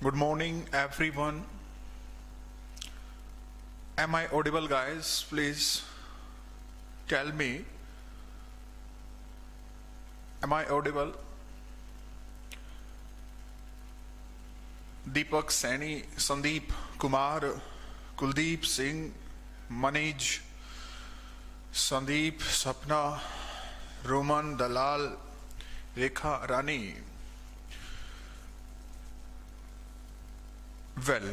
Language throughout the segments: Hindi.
Good morning, everyone. Am I audible, guys? Please tell me. Am I audible? Deepak, Saini, Sandeep, Kumar, Kuldeep Singh, Manij, Sandeep, Sapna, Roman, Dalal, Rekha, Rani. Well,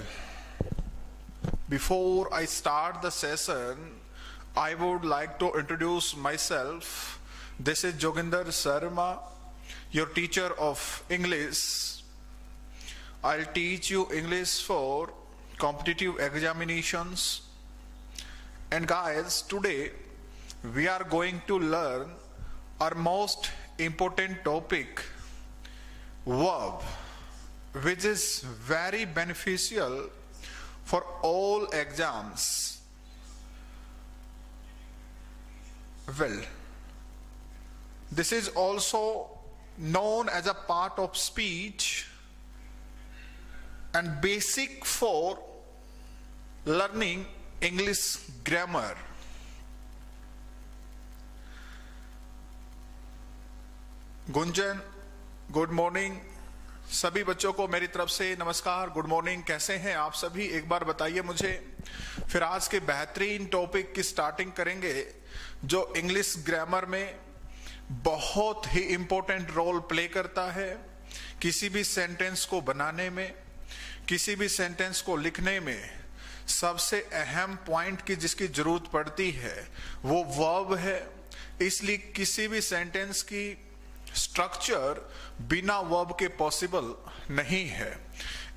before I start the session, I would like to introduce myself. This is Joginder Sharma, your teacher of English. I'll teach you English for competitive examinations. And guys, today we are going to learn our most important topic, verb, which is very beneficial for all exams. Well, this is also known as a part of speech and basic for learning English grammar. Gunjan, good morning. सभी बच्चों को मेरी तरफ से नमस्कार, गुड मॉर्निंग। कैसे हैं आप सभी? एक बार बताइए मुझे। फिर आज के बेहतरीन टॉपिक की स्टार्टिंग करेंगे जो इंग्लिश ग्रामर में बहुत ही इंपॉर्टेंट रोल प्ले करता है किसी भी सेंटेंस को बनाने में, किसी भी सेंटेंस को लिखने में। सबसे अहम पॉइंट की जिसकी जरूरत पड़ती है वो वर्ब है। इसलिए किसी भी सेंटेंस की स्ट्रक्चर बिना वर्ब के पॉसिबल नहीं है।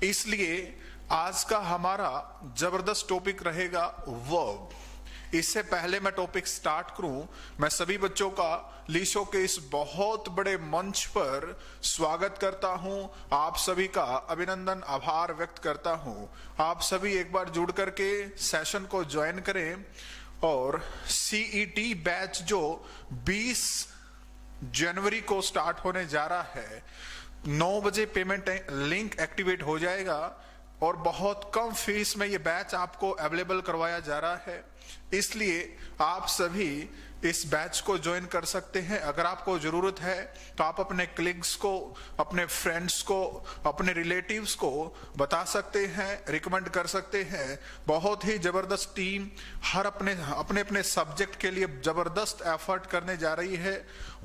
इसलिए आज का हमारा जबरदस्त टॉपिक रहेगा वर्ब। इससे पहले मैं टॉपिक स्टार्ट करूं, मैं सभी बच्चों का लीशो के इस बहुत बड़े मंच पर स्वागत करता हूं। आप सभी का अभिनंदन, आभार व्यक्त करता हूं। आप सभी एक बार जुड़ करके सेशन को ज्वाइन करें। और सीईटी बैच जो 20 जनवरी को स्टार्ट होने जा रहा है, 9 बजे पेमेंट लिंक एक्टिवेट हो जाएगा और बहुत कम फीस में ये बैच आपको अवेलेबल करवाया जा रहा है। इसलिए आप सभी इस बैच को ज्वाइन कर सकते हैं। अगर आपको जरूरत है तो आप अपने कलीग्स को, अपने फ्रेंड्स को, अपने रिलेटिव्स को बता सकते हैं, रिकमेंड कर सकते हैं। बहुत ही जबरदस्त टीम हर अपने अपने सब्जेक्ट के लिए जबरदस्त एफर्ट करने जा रही है।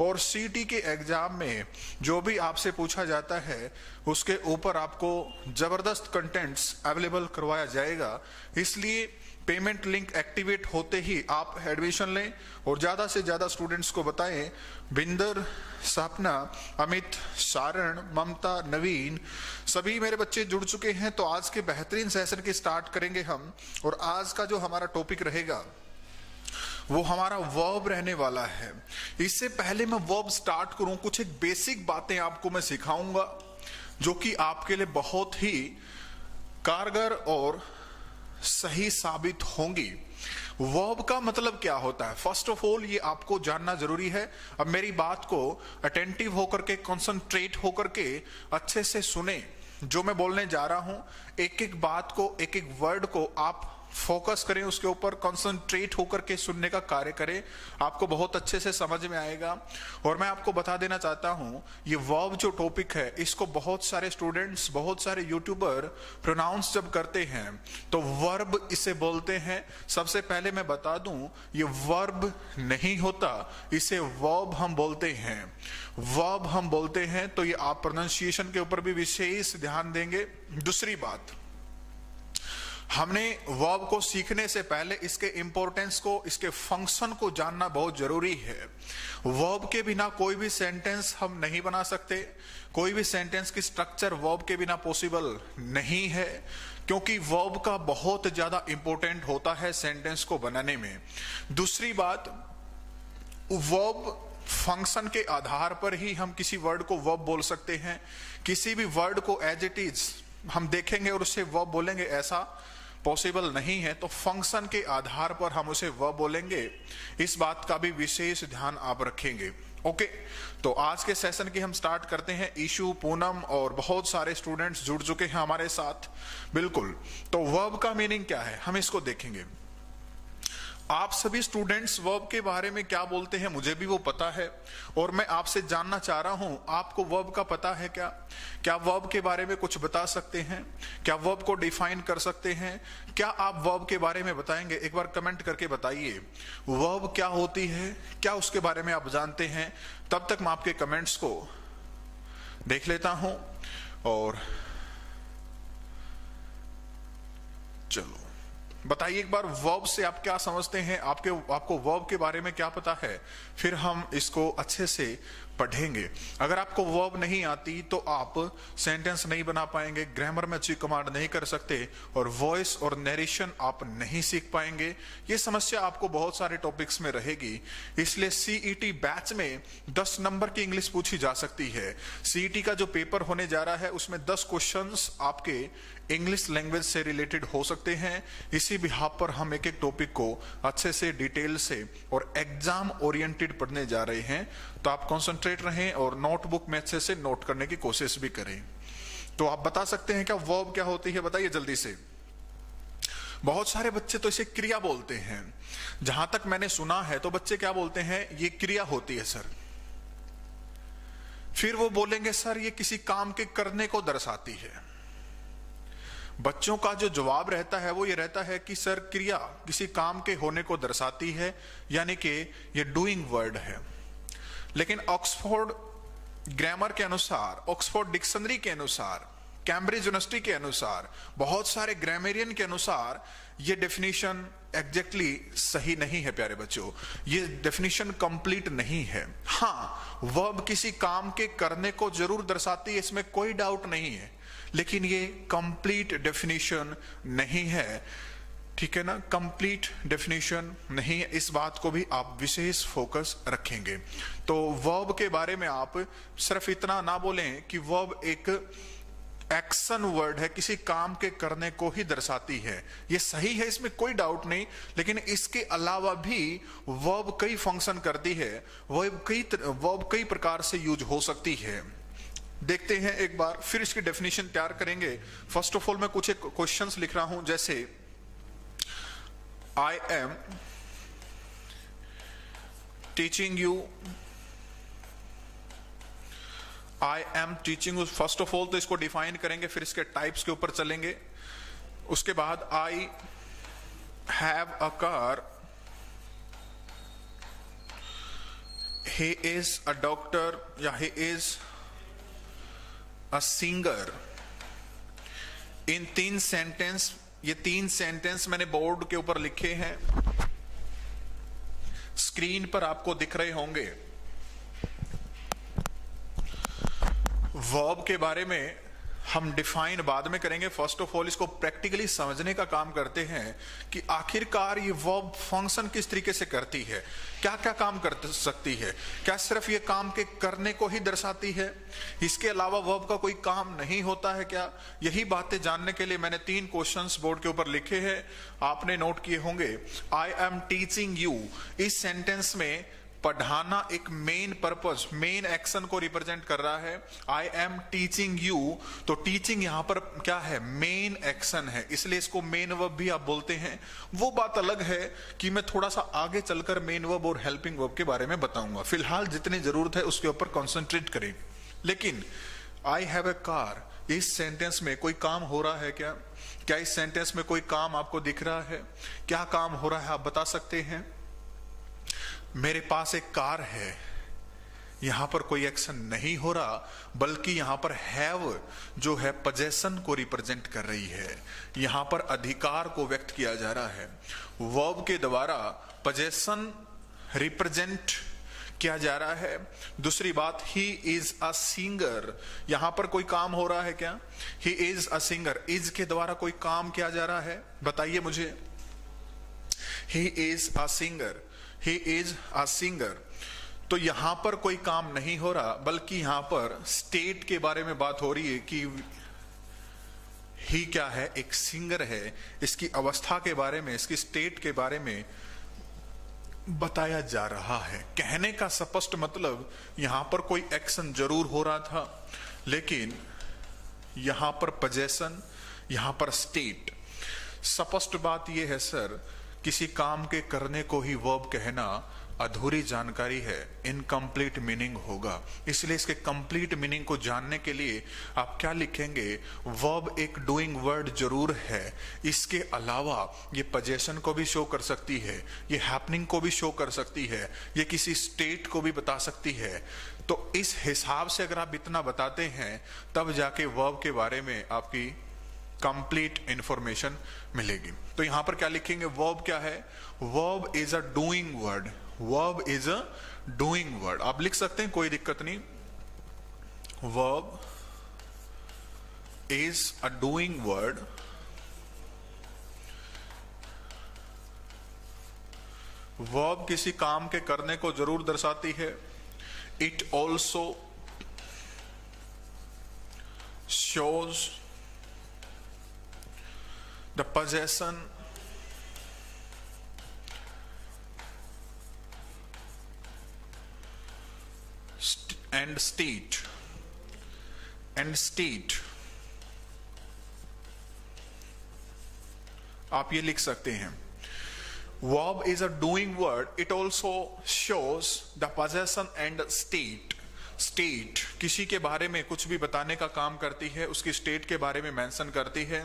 और सीटी के एग्जाम में जो भी आपसे पूछा जाता है उसके ऊपर आपको जबरदस्त कंटेंट्स अवेलेबल करवाया जाएगा। इसलिए पेमेंट लिंक एक्टिवेट होते ही आप एडमिशन लें और ज्यादा से ज्यादा स्टूडेंट्स को बताएं। बिंदर, सपना, अमित, सारण, ममता, नवीन, सभी मेरे बच्चे जुड़ चुके हैं। तो आज के बेहतरीन सेशन की स्टार्ट करेंगे हम। और आज का जो हमारा टॉपिक रहेगा वो हमारा वर्ब रहने वाला है। इससे पहले मैं वर्ब स्टार्ट करूं, कुछ एक बेसिक बातें आपको मैं सिखाऊंगा जो कि आपके लिए बहुत ही कारगर और सही साबित होंगी। वर्ब का मतलब क्या होता है, फर्स्ट ऑफ ऑल ये आपको जानना जरूरी है। अब मेरी बात को अटेंटिव होकर के, कंसंट्रेट होकर के अच्छे से सुने। जो मैं बोलने जा रहा हूं, एक एक बात को, एक एक वर्ड को आप फोकस करें, उसके ऊपर कंसंट्रेट होकर के सुनने का कार्य करें। आपको बहुत अच्छे से समझ में आएगा। और मैं आपको बता देना चाहता हूं, ये वर्ब जो टॉपिक है इसको बहुत सारे स्टूडेंट्स, बहुत सारे यूट्यूबर प्रोनाउंस जब करते हैं तो वर्ब इसे बोलते हैं। सबसे पहले मैं बता दूं, ये वर्ब नहीं होता, इसे वर्ब हम बोलते हैं। वर्ब हम बोलते हैं, तो ये आप प्रोनाउंसिएशन के ऊपर भी विशेष ध्यान देंगे। दूसरी बात, हमने वर्ब को सीखने से पहले इसके इंपॉर्टेंस को, इसके फंक्शन को जानना बहुत जरूरी है। वर्ब के बिना कोई भी सेंटेंस हम नहीं बना सकते। कोई भी सेंटेंस की स्ट्रक्चर वर्ब के बिना पॉसिबल नहीं है, क्योंकि वर्ब का बहुत ज्यादा इंपॉर्टेंट होता है सेंटेंस को बनाने में। दूसरी बात, वर्ब फंक्शन के आधार पर ही हम किसी वर्ड को वर्ब बोल सकते हैं। किसी भी वर्ड को एज इट इज हम देखेंगे और उससे वर्ब बोलेंगे, ऐसा पॉसिबल नहीं है तो फंक्शन के आधार पर हम उसे वर्ब बोलेंगे। इस बात का भी विशेष ध्यान आप रखेंगे। ओके, तो आज के सेशन की हम स्टार्ट करते हैं। ईशु, पूनम और बहुत सारे स्टूडेंट्स जुड़ चुके हैं हमारे साथ। बिल्कुल, तो वर्ब का मीनिंग क्या है हम इसको देखेंगे। आप सभी स्टूडेंट्स वर्ब के बारे में क्या बोलते हैं मुझे भी वो पता है, और मैं आपसे जानना चाह रहा हूं आपको वर्ब का पता है क्या? क्या वर्ब के बारे में कुछ बता सकते हैं? क्या वर्ब को डिफाइन कर सकते हैं? क्या आप वर्ब के बारे में बताएंगे? एक बार कमेंट करके बताइए वर्ब क्या होती है, क्या उसके बारे में आप जानते हैं। तब तक मैं आपके कमेंट्स को देख लेता हूं। और चलो बताइए एक बार वर्ब से आप क्या समझते हैं, आपको वर्ब के बारे में क्या पता है, फिर हम इसको अच्छे से पढ़ेंगे। अगर आपको वर्ब नहीं आती तो आप सेंटेंस नहीं बना पाएंगे, ग्रामर में अच्छी कमांड नहीं कर सकते, और वॉइस और नरेशन आप नहीं सीख पाएंगे। ये समस्या आपको बहुत सारे टॉपिक्स में रहेगी। इसलिए सीईटी बैच में 10 नंबर की इंग्लिश पूछी जा सकती है। सीईटी का जो पेपर होने जा रहा है उसमें 10 क्वेश्चंस आपके इंग्लिश लैंग्वेज से रिलेटेड हो सकते हैं। इसी बिहाफ पर हम एक एक टॉपिक को अच्छे से डिटेल से और एग्जाम ओरिएंटेड पढ़ने जा रहे हैं। तो आप कंसंट्रेट रहें और नोटबुक में अच्छे से नोट करने की कोशिश भी करें। तो आप बता सकते हैं क्या वर्ब क्या होती है, बताइए जल्दी से। बहुत सारे बच्चे तो इसे क्रिया बोलते हैं। जहां तक मैंने सुना है तो बच्चे क्या बोलते हैं, ये क्रिया होती है सर। फिर वो बोलेंगे सर ये किसी काम के करने को दर्शाती है। बच्चों का जो जवाब रहता है वो ये रहता है कि सर क्रिया किसी काम के होने को दर्शाती है, यानी कि ये डूइंग वर्ड है। लेकिन ऑक्सफोर्ड ग्रामर के अनुसार, ऑक्सफोर्ड डिक्शनरी के अनुसार, कैम्ब्रिज यूनिवर्सिटी के अनुसार, बहुत सारे ग्रामेरियन के अनुसार ये डेफिनेशन एग्जैक्टली सही नहीं है प्यारे बच्चों। ये डेफिनेशन कंप्लीट नहीं है। हाँ, वर्ब किसी काम के करने को जरूर दर्शाती है, इसमें कोई डाउट नहीं है, लेकिन ये कंप्लीट डेफिनेशन नहीं है। ठीक है ना, कंप्लीट डेफिनेशन नहीं है। इस बात को भी आप विशेष फोकस रखेंगे। तो वर्ब के बारे में आप सिर्फ इतना ना बोलें कि वर्ब एक एक्शन वर्ड है, किसी काम के करने को ही दर्शाती है। ये सही है, इसमें कोई डाउट नहीं, लेकिन इसके अलावा भी वर्ब कई फंक्शन करती है। वर्ब कई प्रकार से यूज हो सकती है। देखते हैं एक बार, फिर इसकी डेफिनेशन तैयार करेंगे। फर्स्ट ऑफ ऑल मैं कुछ एक क्वेश्चंस लिख रहा हूं, जैसे I am teaching you, I am teaching you. First of all तो इसको डिफाइन करेंगे, फिर इसके टाइप्स के ऊपर चलेंगे। उसके बाद I have a car, he is a doctor या he is a singer. In 3 sentence, ये 3 सेंटेंस मैंने बोर्ड के ऊपर लिखे हैं, स्क्रीन पर आपको दिख रहे होंगे। वर्ब के बारे में हम डिफाइन बाद में करेंगे। फर्स्ट ऑफ ऑल इसको प्रैक्टिकली समझने का काम करते हैं कि आखिरकार ये वर्ब फंक्शन किस तरीके से करती है, क्या क्या काम कर सकती है। क्या सिर्फ ये काम के करने को ही दर्शाती है, इसके अलावा वर्ब का कोई काम नहीं होता है क्या? यही बातें जानने के लिए मैंने 3 क्वेश्चंस बोर्ड के ऊपर लिखे हैं, आपने नोट किए होंगे। आई एम टीचिंग यू, इस सेंटेंस में पढ़ाना एक मेन पर्पस, मेन एक्शन को रिप्रेजेंट कर रहा है। आई एम टीचिंग यू, तो टीचिंग यहां पर क्या है, मेन एक्शन है, इसलिए इसको मेन वर्ब भी आप बोलते हैं। वो बात अलग है कि मैं थोड़ा सा आगे चलकर मेन वर्ब और हेल्पिंग वर्ब के बारे में बताऊंगा। फिलहाल जितनी जरूरत है उसके ऊपर कॉन्सेंट्रेट करें। लेकिन आई हैव ए कार, इस सेंटेंस में कोई काम हो रहा है क्या? क्या इस सेंटेंस में कोई काम आपको दिख रहा है? क्या काम हो रहा है आप बता सकते हैं? मेरे पास एक कार है, यहां पर कोई एक्शन नहीं हो रहा, बल्कि यहां पर हैव जो है पोजेशन को रिप्रेजेंट कर रही है। यहां पर अधिकार को व्यक्त किया जा रहा है। वर्ब के द्वारा पोजेशन रिप्रेजेंट किया जा रहा है। दूसरी बात, ही इज अ सिंगर, यहां पर कोई काम हो रहा है क्या? ही इज अ सिंगर, इज के द्वारा कोई काम किया जा रहा है, बताइए मुझे। ही is a singer, he is a singer, तो यहां पर कोई काम नहीं हो रहा, बल्कि यहां पर स्टेट के बारे में बात हो रही है कि ही क्या है, एक सिंगर है, इसकी अवस्था के बारे में, इसकी स्टेट के बारे में बताया जा रहा है। कहने का स्पष्ट मतलब यहां पर कोई एक्शन जरूर हो रहा था, लेकिन यहां पर पोजेशन, यहां पर स्टेट। स्पष्ट बात यह है सर, किसी काम के करने को ही वर्ब कहना अधूरी जानकारी है, इनकम्प्लीट मीनिंग होगा। इसलिए इसके कंप्लीट मीनिंग को जानने के लिए आप क्या लिखेंगे, वर्ब एक डूइंग वर्ड जरूर है, इसके अलावा ये पोजेशन को भी शो कर सकती है, ये हैपनिंग को भी शो कर सकती है, ये किसी स्टेट को भी बता सकती है। तो इस हिसाब से अगर आप इतना बताते हैं तब जाके वर्ब के बारे में आपकी कंप्लीट इंफॉर्मेशन मिलेगी। तो यहां पर क्या लिखेंगे, वर्ब क्या है, verb is a doing word, verb is a doing word. आप लिख सकते हैं, कोई दिक्कत नहीं। Verb is a doing word, verb किसी काम के करने को जरूर दर्शाती है। It also shows the possession and state आप ये लिख सकते हैं, verb is a doing word, it also shows the possession and state। State किसी के बारे में कुछ भी बताने का काम करती है, उसकी स्टेट के बारे में मेंशन करती है।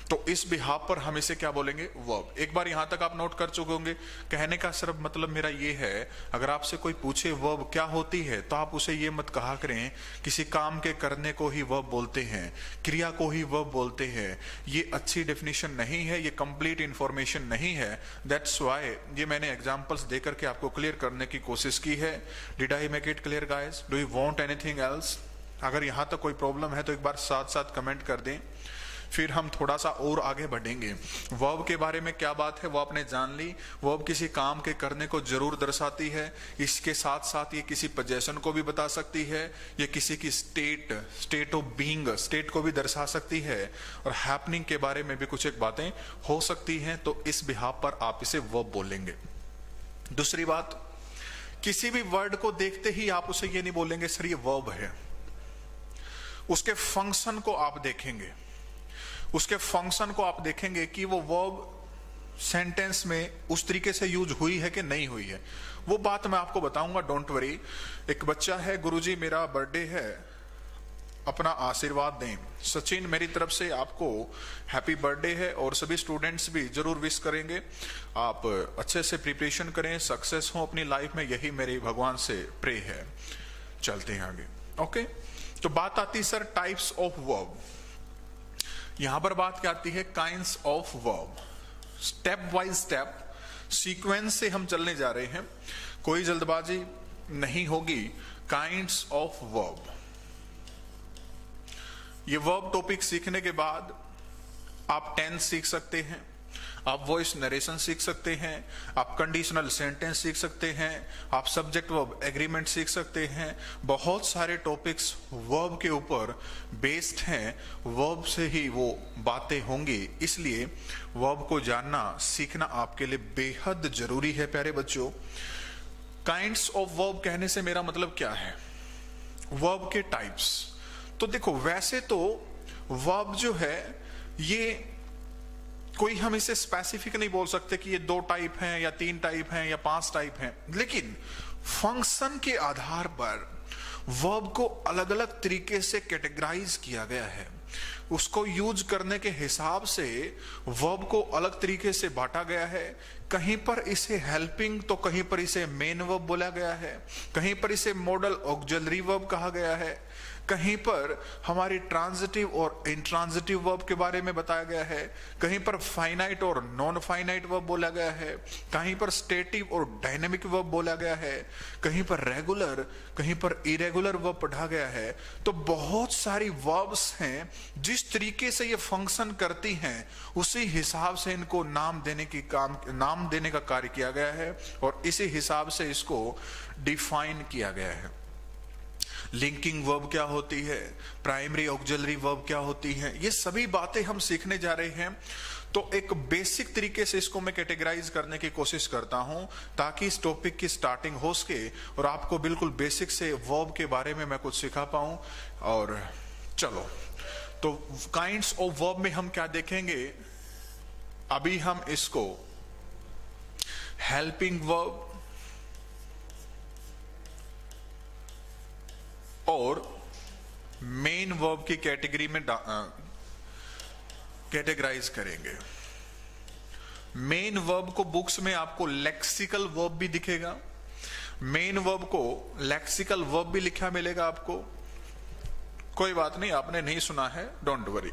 तो इस बिहाफ पर हम इसे क्या बोलेंगे, वर्ब। एक बार यहां तक आप नोट कर चुके होंगे। कहने का सिर्फ मतलब मेरा ये है, अगर आपसे कोई पूछे वर्ब क्या होती है तो आप उसे ये मत कहा करें किसी काम के करने को ही वर्ब बोलते हैं, क्रिया को ही वर्ब बोलते हैं। ये अच्छी डेफिनेशन नहीं है, ये कंप्लीट इंफॉर्मेशन नहीं है। दैट्स व्हाई ये मैंने एग्जांपल्स देकर के आपको क्लियर करने की कोशिश की है। Did I make it clear guys? Do you want anything else? अगर यहां तक कोई प्रॉब्लम है तो एक बार साथ साथ कमेंट कर दें, फिर हम थोड़ा सा और आगे बढ़ेंगे। वर्ब के बारे में क्या बात है वो आपने जान ली। वर्ब किसी काम के करने को जरूर दर्शाती है, इसके साथ साथ ये किसी पोजेशन को भी बता सकती है, ये किसी की स्टेट ऑफ बीइंग, स्टेट को भी दर्शा सकती है, और हैपनिंग के बारे में भी कुछ एक बातें हो सकती हैं। तो इस बिहाफ पर आप इसे वर्ब बोलेंगे। दूसरी बात, किसी भी वर्ड को देखते ही आप उसे ये नहीं बोलेंगे सर ये वर्ब है, उसके फंक्शन को आप देखेंगे। उसके फंक्शन को आप देखेंगे कि वो वर्ब सेंटेंस में उस तरीके से यूज हुई है कि नहीं हुई है। वो बात मैं आपको बताऊंगा, डोंट वरी। एक बच्चा है, गुरुजी मेरा बर्थडे है, अपना आशीर्वाद दें। सचिन मेरी तरफ से आपको हैप्पी बर्थडे है, और सभी स्टूडेंट्स भी जरूर विश करेंगे। आप अच्छे से प्रिपरेशन करें, सक्सेस हो अपनी लाइफ में, यही मेरे भगवान से प्रे है। चलते हैं आगे। ओके, तो बात आती है सर टाइप्स ऑफ वर्ब। यहां पर बात क्या आती है, kinds of verb. Step by step sequence से हम चलने जा रहे हैं, कोई जल्दबाजी नहीं होगी। काइंड्स ऑफ वर्ब, ये वर्ब टॉपिक सीखने के बाद आप टेंस सीख सकते हैं, आप वॉइस नरेशन सीख सकते हैं, आप कंडीशनल सेंटेंस सीख सकते हैं, आप सब्जेक्ट वर्ब एग्रीमेंट सीख सकते हैं। बहुत सारे टॉपिक्स वर्ब के ऊपर बेस्ड हैं, वर्ब से ही वो बातें होंगी। इसलिए वर्ब को जानना, सीखना आपके लिए बेहद जरूरी है प्यारे बच्चों। काइंड्स ऑफ वर्ब कहने से मेरा मतलब क्या है, वर्ब के टाइप्स। तो देखो, वैसे तो वर्ब जो है ये कोई हम इसे स्पेसिफिक नहीं बोल सकते कि ये 2 टाइप हैं या 3 टाइप हैं या 5 टाइप हैं, लेकिन फंक्शन के आधार पर वर्ब को अलग अलग तरीके से कैटेगराइज किया गया है। उसको यूज करने के हिसाब से वर्ब को अलग तरीके से बांटा गया है। कहीं पर इसे हेल्पिंग तो कहीं पर इसे मेन वर्ब बोला गया है, कहीं पर इसे मॉडल ऑक्सिलरी वर्ब कहा गया है, कहीं पर हमारी ट्रांजिटिव और इंट्रांजिटिव वर्ब के बारे में बताया गया है, कहीं पर फाइनाइट और नॉन फाइनाइट वर्ब बोला गया है, कहीं पर स्टेटिव और डायनेमिक वर्ब बोला गया है, कहीं पर रेगुलर, कहीं पर इरेगुलर वर्ब पढ़ा गया है। तो बहुत सारी वर्ब्स हैं, जिस तरीके से ये फंक्शन करती हैं उसी हिसाब से इनको नाम देने का कार्य किया गया है, और इसी हिसाब से इसको डिफाइन किया गया है। लिंकिंग वर्ब क्या होती है, प्राइमरी ऑक्सिलरी वर्ब क्या होती है, ये सभी बातें हम सीखने जा रहे हैं। तो एक बेसिक तरीके से इसको मैं कैटेगराइज करने की कोशिश करता हूं ताकि इस टॉपिक की स्टार्टिंग हो सके और आपको बिल्कुल बेसिक से वर्ब के बारे में मैं कुछ सिखा पाऊं। और चलो, तो काइंड्स ऑफ वर्ब में हम क्या देखेंगे, अभी हम इसको हेल्पिंग वर्ब और मेन वर्ब की कैटेगरी में कैटेगराइज करेंगे। मेन वर्ब को बुक्स में आपको लेक्सिकल वर्ब भी दिखेगा, मेन वर्ब को लेक्सिकल वर्ब भी लिखा मिलेगा आपको। कोई बात नहीं, आपने नहीं सुना है, डोंट वरी।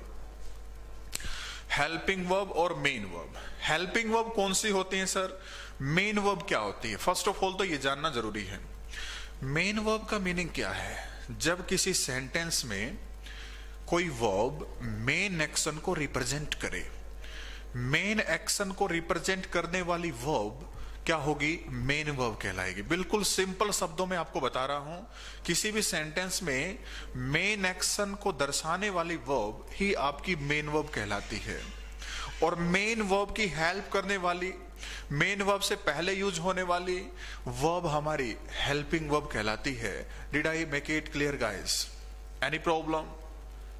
हेल्पिंग वर्ब और मेन वर्ब। हेल्पिंग वर्ब कौन सी होती है सर, मेन वर्ब क्या होती है? फर्स्ट ऑफ ऑल तो ये जानना जरूरी है, मेन वर्ब का मीनिंग क्या है। जब किसी सेंटेंस में कोई वर्ब मेन एक्शन को रिप्रेजेंट करे, मेन एक्शन को रिप्रेजेंट करने वाली वर्ब क्या होगी, मेन वर्ब कहलाएगी। बिल्कुल सिंपल शब्दों में आपको बता रहा हूं, किसी भी सेंटेंस में मेन एक्शन को दर्शाने वाली वर्ब ही आपकी मेन वर्ब कहलाती है। और मेन वर्ब की हेल्प करने वाली, मेन वर्ब से पहले यूज होने वाली वर्ब हमारी हेल्पिंग वर्ब कहलाती है। Did I make it clear guys? Any problem?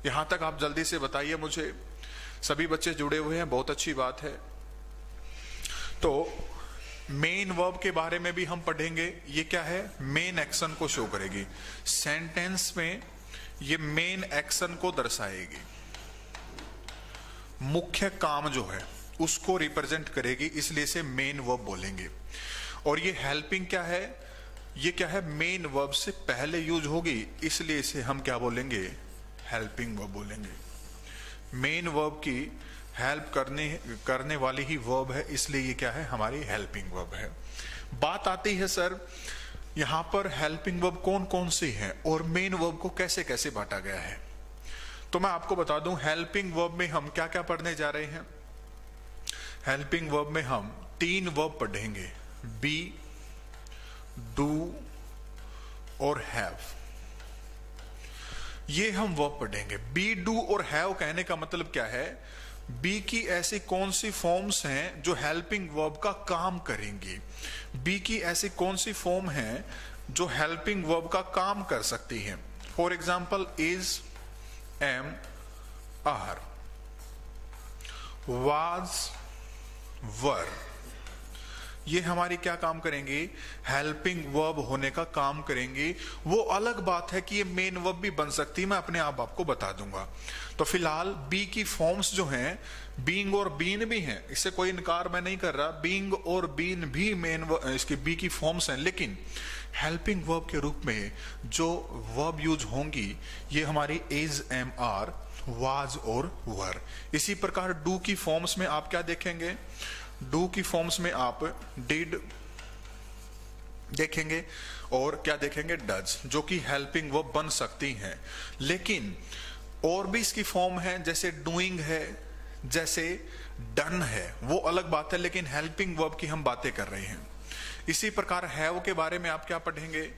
यहां तक आप जल्दी से बताइए मुझे। सभी बच्चे जुड़े हुए हैं, बहुत अच्छी बात है। तो मेन वर्ब के बारे में भी हम पढ़ेंगे। ये क्या है, मेन एक्शन को शो करेगी सेंटेंस में, ये मेन एक्शन को दर्शाएगी, मुख्य काम जो है उसको रिप्रेजेंट करेगी, इसलिए इसे मेन वर्ब बोलेंगे। और ये हेल्पिंग क्या है, ये क्या है, मेन वर्ब से पहले यूज होगी, इसलिए इसे हम क्या बोलेंगे, हेल्पिंग वर्ब बोलेंगे। मेन वर्ब की हेल्प करने वाली ही वर्ब है, इसलिए ये क्या है, हमारी हेल्पिंग वर्ब है। बात आती है सर यहां पर हेल्पिंग वर्ब कौन कौन सी है और मेन वर्ब को कैसे कैसे बांटा गया है। तो मैं आपको बता दूं, हेल्पिंग वर्ब में हम क्या क्या पढ़ने जा रहे हैं। हेल्पिंग वर्ब में हम 3 वर्ब पढ़ेंगे, बी, डू और हैव। ये हम वर्ब पढ़ेंगे। बी, डू और हैव कहने का मतलब क्या है, बी की ऐसी कौन सी फॉर्म्स हैं जो हेल्पिंग वर्ब का काम करेंगी। बी की ऐसी कौन सी फॉर्म है जो हेल्पिंग वर्ब का काम कर सकती है। For example, is, am, are, was, were, ये हमारी क्या काम करेंगी, हेल्पिंग वर्ब होने का काम करेंगी। वो अलग बात है कि ये मेन वर्ब भी बन सकती है, मैं अपने आप आपको बता दूंगा। तो फिलहाल बी की फॉर्म्स जो हैं, बीइंग और बीन भी हैं, इससे कोई इनकार मैं नहीं कर रहा, बीइंग और बीन भी मेन इसकी बी की फॉर्म्स हैं, लेकिन हेल्पिंग वर्ब के रूप में जो वर्ब यूज होंगी ये हमारी इज, एम, आर, वाज और वर। इसी प्रकार डू की फॉर्म्स में आप क्या देखेंगे, डू की फॉर्म्स में आप डिड देखेंगे और क्या देखेंगे, डज, जो कि हेल्पिंग वर्ब बन सकती हैं। लेकिन और भी इसकी फॉर्म है, जैसे डूइंग है, जैसे डन है, वो अलग बात है, लेकिन हेल्पिंग वर्ब की हम बातें कर रहे हैं। इसी प्रकार हैव के बारे में आप क्या पढ़ेंगे,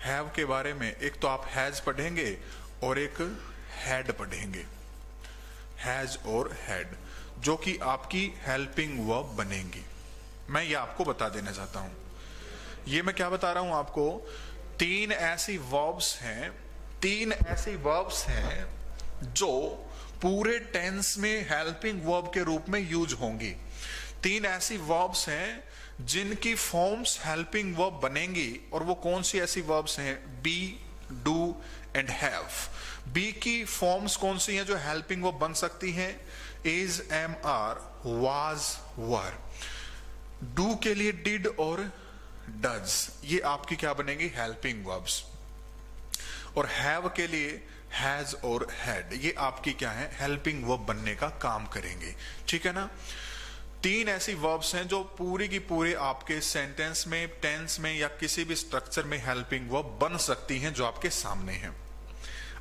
हैव के बारे में एक तो आप हैज पढ़ेंगे और एक हैड पढ़ेंगे, हैज और हैड, जो कि आपकी हेल्पिंग वर्ब बनेंगी। मैं ये आपको बता देना चाहता हूं। ये मैं क्या बता रहा हूं आपको, 3 ऐसी वर्ब्स हैं, 3 ऐसी वर्ब्स हैं जो पूरे टेंस में हेल्पिंग वर्ब के रूप में यूज होंगी। 3 ऐसी वर्ब्स हैं जिनकी फॉर्म्स हेल्पिंग वर्ब बनेंगी, और वो कौन सी ऐसी वर्ब्स हैं, be, do and have. Be की फॉर्म्स कौन सी हैं जो हेल्पिंग वर्ब बन सकती हैं, is, am, are, was, were. Do के लिए डिड और डज, ये आपकी क्या बनेगी, हेल्पिंग वर्ब्स। और हैव के लिए हैज और हैड, ये आपकी क्या है, हेल्पिंग वर्ब बनने का काम करेंगे। ठीक है ना। 3 ऐसी वर्ब्स हैं जो पूरी की पूरी आपके सेंटेंस में, टेंस में या किसी भी स्ट्रक्चर में हेल्पिंग वर्ब बन सकती हैं, जो आपके सामने हैं।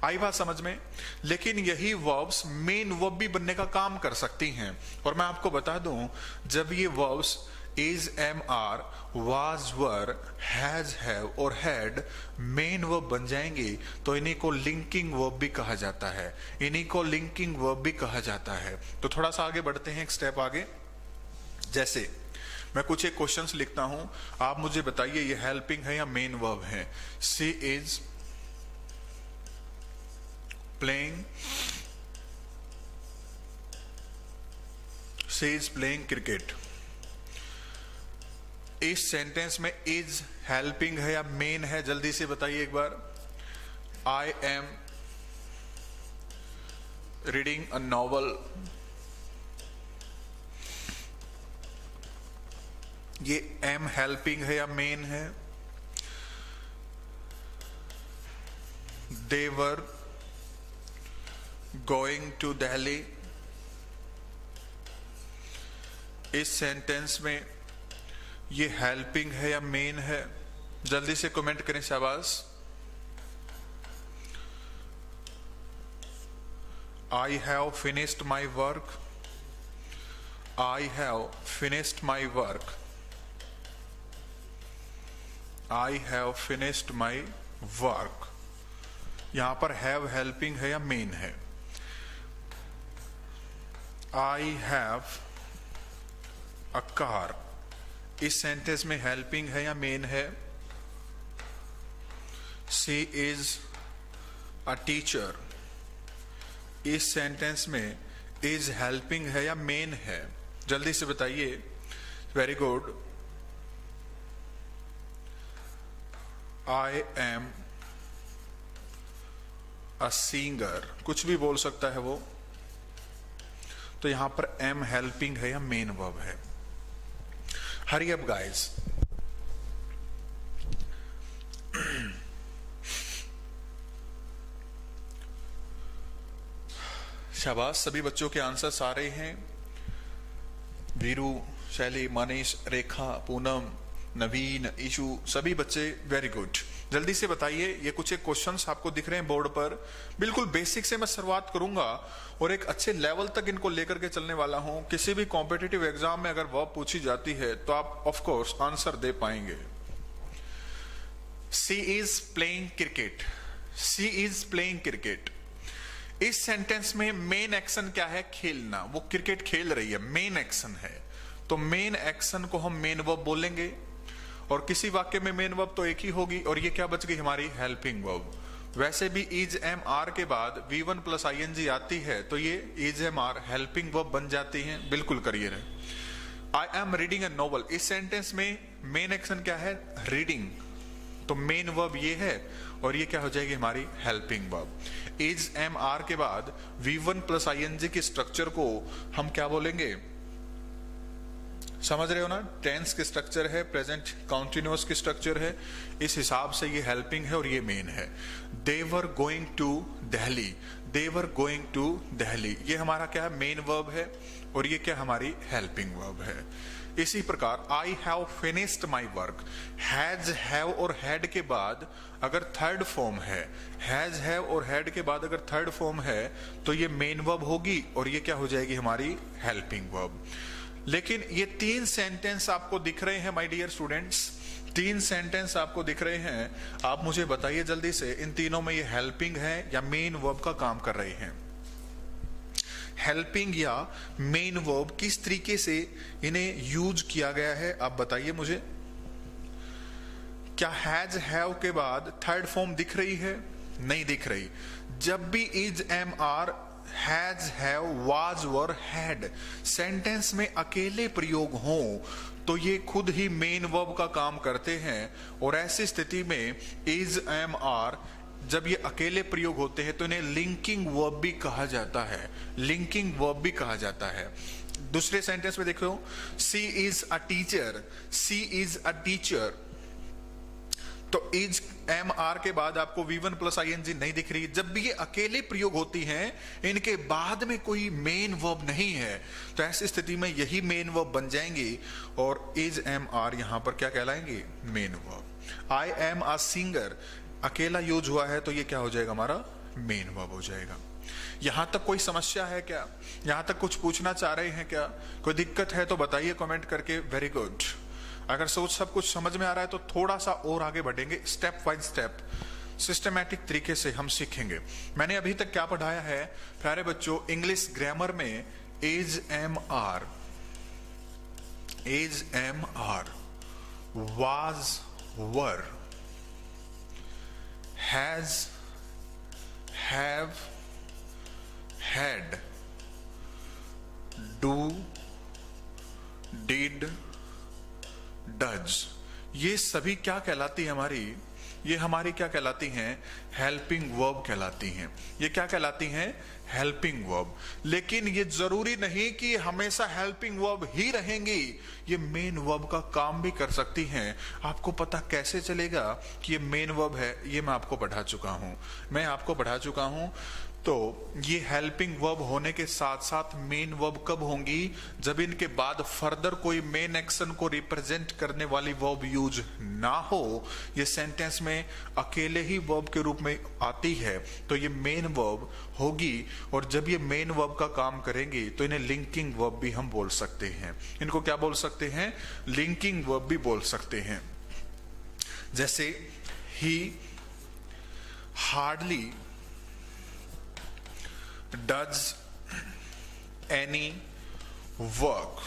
आई बात समझ में। लेकिन यही वर्ब्स मेन वर्ब भी बनने का काम कर सकती हैं। और मैं आपको बता दूं, जब ये verbs is, am, are, was, were, has, have और हैड मेन वर्ब बन जाएंगे तो इन्हीं को लिंकिंग वर्ब भी कहा जाता है, इन्हीं को लिंकिंग वर्ब भी कहा जाता है। तो थोड़ा सा आगे बढ़ते हैं, एक स्टेप आगे। जैसे मैं कुछ एक क्वेश्चंस लिखता हूं, आप मुझे बताइए ये हेल्पिंग है या मेन वर्ब है। She is playing, she is playing cricket. इस सेंटेंस में इज हेल्पिंग है या मेन है, जल्दी से बताइए एक बार। I am reading a novel, ये एम हेल्पिंग है या मेन है। They were going to Delhi, इस सेंटेंस में ये हेल्पिंग है या मेन है, जल्दी से कमेंट करें, शाबाश। I have finished my work, I have finished my work, I have finished my work. यहां पर हैव हेल्पिंग है या मेन है। आई हैव अ कार, इस सेंटेंस में हेल्पिंग है या मेन है। शी इज अ टीचर, इस सेंटेंस में इज हेल्पिंग है या मेन है, जल्दी से बताइए। Very good. I am a singer, कुछ भी बोल सकता है वो। तो यहां पर एम हेल्पिंग है या मेन वर्ब है। Hurry up guys. शाबाश, सभी बच्चों के आंसर आ रहे हैं। वीरू, शैली, मनीष, रेखा, पूनम, नवीन, ईशु, सभी बच्चे वेरी गुड। जल्दी से बताइए, ये कुछ एक क्वेश्चंस आपको दिख रहे हैं बोर्ड पर। बिल्कुल बेसिक से मैं शुरुआत करूंगा और एक अच्छे लेवल तक इनको लेकर के चलने वाला हूं। किसी भी कॉम्पिटिटिव एग्जाम में अगर वर्ब पूछी जाती है तो आप ऑफ कोर्स आंसर दे पाएंगे। She is playing cricket, she is playing cricket. इस सेंटेंस में मेन एक्शन क्या है? खेलना। वो क्रिकेट खेल रही है, मेन एक्शन है। तो मेन एक्शन को हम मेन वर्ब बोलेंगे और किसी वाक्य में मेन वर्ब तो एक ही होगी। और ये क्या बच गई हमारी? Helping verb. वैसे भी इज एम आर के बाद V1 प्लस ING आती है तो ये is am are helping verb बन जाती है। बिल्कुल करिए रहे। I am reading a novel, इस सेंटेंस में मेन एक्शन क्या है? रीडिंग। तो मेन वर्ब ये है और ये क्या हो जाएगी हमारी? Helping verb. Is am are के बाद V1 प्लस ING के स्ट्रक्चर को हम क्या बोलेंगे? समझ रहे हो ना? टेंस के स्ट्रक्चर है, प्रेजेंट कॉन्टिन्यूअस की स्ट्रक्चर है, इस हिसाब से ये हेल्पिंग है और ये मेन है। They were going to Delhi, they were going to Delhi, ये हमारा क्या है? मेन वर्ब है और ये क्या हमारी? हेल्पिंग वर्ब है। इसी प्रकार I have finished my work, has, have और हैड के बाद अगर थर्ड फॉर्म है, हैज, हैव और हैड के बाद अगर थर्ड फॉर्म है तो ये मेन वर्ब होगी और ये क्या हो जाएगी हमारी? Helping verb. लेकिन ये तीन सेंटेंस आपको दिख रहे हैं माय डियर स्टूडेंट्स, तीन सेंटेंस आपको दिख रहे हैं। आप मुझे बताइए जल्दी से, इन तीनों में ये हेल्पिंग है या मेन वर्ब का काम कर रहे हैं? हेल्पिंग या मेन वर्ब किस तरीके से इन्हें यूज किया गया है आप बताइए मुझे। क्या हैज, हैव के बाद थर्ड फॉर्म दिख रही है? नहीं दिख रही। जब भी is, am, are, has, have, was, were, had sentence में अकेले प्रयोग हो तो ये खुद ही मेन वर्ब का काम करते हैं। और ऐसी स्थिति में इज, एम, आर जब ये अकेले प्रयोग होते हैं तो इन्हें लिंकिंग वर्ब भी कहा जाता है, लिंकिंग वर्ब भी कहा जाता है। दूसरे सेंटेंस में देखो, she is a teacher, she is a teacher, तो इज, एम, आर के बाद आपको V1 प्लस ING नहीं दिख रही। जब भी ये अकेले प्रयोग होती हैं, इनके बाद में कोई मेन वर्ब नहीं है, तो ऐसी स्थिति में यही मेन वर्ब बन जाएंगी और इज, एम, आर यहां पर क्या कहलाएंगे? Main verb. I am a singer अकेला यूज हुआ है तो ये क्या हो जाएगा हमारा? मेन वर्ब हो जाएगा। यहां तक कोई समस्या है क्या? यहां तक कुछ पूछना चाह रहे हैं क्या? कोई दिक्कत है तो बताइए कमेंट करके। Very good. अगर सब कुछ समझ में आ रहा है तो थोड़ा सा और आगे बढ़ेंगे, स्टेप बाय स्टेप सिस्टमैटिक तरीके से हम सीखेंगे। मैंने अभी तक क्या पढ़ाया है प्यारे बच्चों? इंग्लिश ग्रामर में is am are, was were, has have had, do did does, ये सभी क्या कहलाती है हमारी? ये हमारी क्या कहलाती हैं? हेल्पिंग वर्ब कहलाती हैं। ये क्या कहलाती हैं? Helping verb. लेकिन ये जरूरी नहीं कि हमेशा हेल्पिंग वर्ब ही रहेंगी, ये मेन वर्ब का काम भी कर सकती हैं। आपको पता कैसे चलेगा कि ये मेन वर्ब है? ये मैं आपको पढ़ा चुका हूं। तो ये हेल्पिंग वर्ब होने के साथ साथ मेन वर्ब कब होंगी? जब इनके बाद फर्दर कोई मेन एक्शन को रिप्रेजेंट करने वाली वर्ब यूज ना हो। ये सेंटेंस में अकेले ही वर्ब के रूप में आती है तो ये मेन वर्ब होगी। और जब ये मेन वर्ब का काम करेंगी तो इन्हें लिंकिंग वर्ब भी हम बोल सकते हैं। इनको क्या बोल सकते हैं? लिंकिंग वर्ब भी बोल सकते हैं। जैसे ही हार्डली does any work।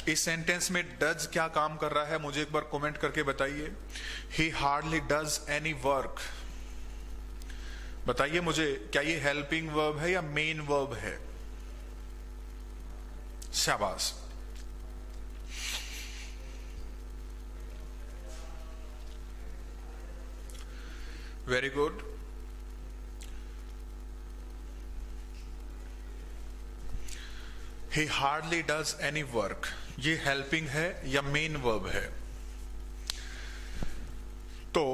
इस सेंटेंस में डज क्या काम कर रहा है मुझे एक बार कमेंट करके बताइए। ही हार्डली डज एनी वर्क, बताइए मुझे, क्या ये हेल्पिंग वर्ब है या मेन वर्ब है? शाबाश। Very good. He hardly does any work, ये हेल्पिंग है या मेन वर्ब है? तो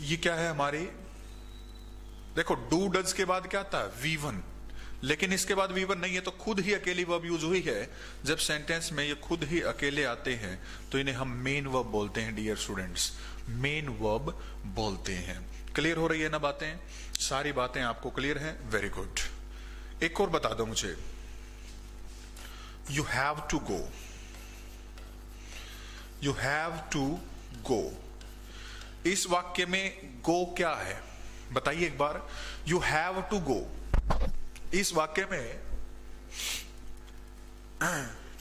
ये क्या है हमारी? देखो डू डज के बाद क्या आता है? V1, लेकिन इसके बाद V1 नहीं है तो खुद ही अकेली वर्ब यूज हुई है। जब सेंटेंस में ये खुद ही अकेले आते हैं तो इन्हें हम मेन वर्ब बोलते हैं। डियर स्टूडेंट्स, मेन वर्ब बोलते हैं। क्लियर हो रही है ना बातें? सारी बातें आपको क्लियर हैं? Very good. एक और बता दो मुझे, You have to go, you have to go। इस वाक्य में go क्या है बताइए एक बार। You have to go, इस वाक्य में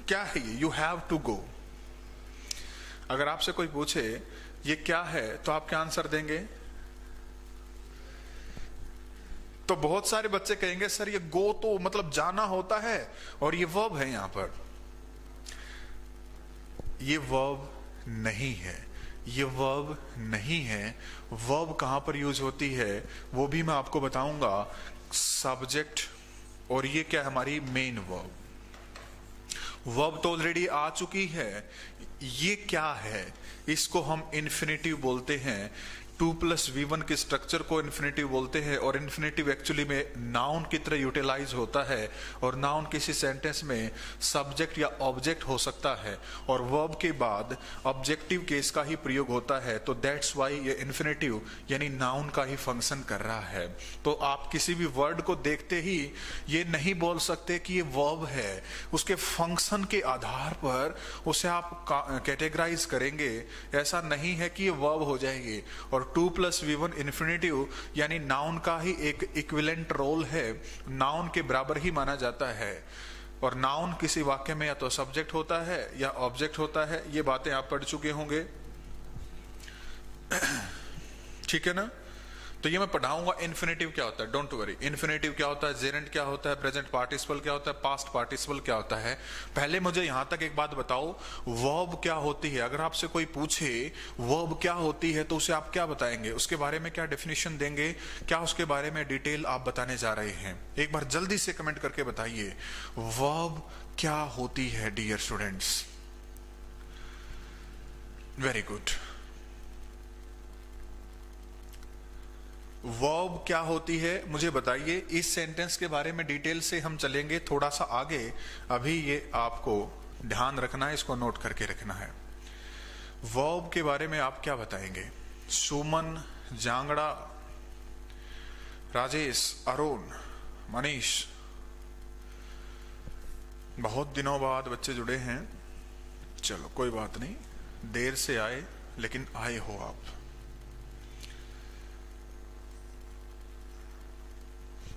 क्या है ये? You have to go। अगर आपसे कोई पूछे ये क्या है तो आप क्या आंसर देंगे? तो बहुत सारे बच्चे कहेंगे सर ये गो तो मतलब जाना होता है और ये वर्ब है। यहां पर ये वर्ब नहीं है, ये वर्ब नहीं है। वर्ब कहां पर यूज होती है वो भी मैं आपको बताऊंगा। सब्जेक्ट, और ये क्या है हमारी? Main verb. वर्ब तो ऑलरेडी आ चुकी है। ये क्या है? इसको हम इन्फिनेटिव बोलते हैं। 2+V1 के स्ट्रक्चर को इन्फिनेटिव बोलते हैं और इन्फिनेटिव एक्चुअली में नाउन की तरह यूटिलाइज होता है। और नाउन किसी सेंटेंस में सब्जेक्ट या ऑब्जेक्ट हो सकता है और वर्ब के बाद ऑब्जेक्टिव केस का ही प्रयोग होता है। तो दैट्स वाई ये इन्फिनेटिव यानी नाउन का ही फंक्शन कर रहा है। तो आप किसी भी वर्ड को देखते ही ये नहीं बोल सकते कि ये वर्ब है। उसके फंक्शन के आधार पर उसे आप कैटेगराइज करेंगे। ऐसा नहीं है कि ये वर्ब हो जाएगी। और 2+V1 इन्फिनेटिव यानी नाउन का ही एक इक्विवेलेंट रोल है, नाउन के बराबर ही माना जाता है। और नाउन किसी वाक्य में या तो सब्जेक्ट होता है या ऑब्जेक्ट होता है। ये बातें आप पढ़ चुके होंगे, ठीक है ना? तो ये मैं पढ़ाऊंगा इन्फिनेटिव क्या होता है, डोंट वरी। इन्फिनेटिव क्या होता है, जेरेंट क्या होता है, प्रेजेंट पार्टिसिपल क्या होता है, पास्ट पार्टिसिपल क्या होता है। पहले मुझे यहां तक एक बात बताओ, वर्ब क्या होती है? अगर आपसे कोई पूछे वर्ब क्या होती है तो उसे आप क्या बताएंगे? उसके बारे में क्या डेफिनेशन देंगे? क्या उसके बारे में डिटेल आप बताने जा रहे हैं? एक बार जल्दी से कमेंट करके बताइए, वर्ब क्या होती है dear students? Very good. Verb क्या होती है मुझे बताइए। इस सेंटेंस के बारे में डिटेल से हम चलेंगे थोड़ा सा आगे। अभी ये आपको ध्यान रखना है, इसको नोट करके रखना है। वर्ब के बारे में आप क्या बताएंगे? सुमन जांगड़ा राजेश, अरुण, मनीष, बहुत दिनों बाद बच्चे जुड़े हैं। चलो कोई बात नहीं, देर से आए लेकिन आए हो आप।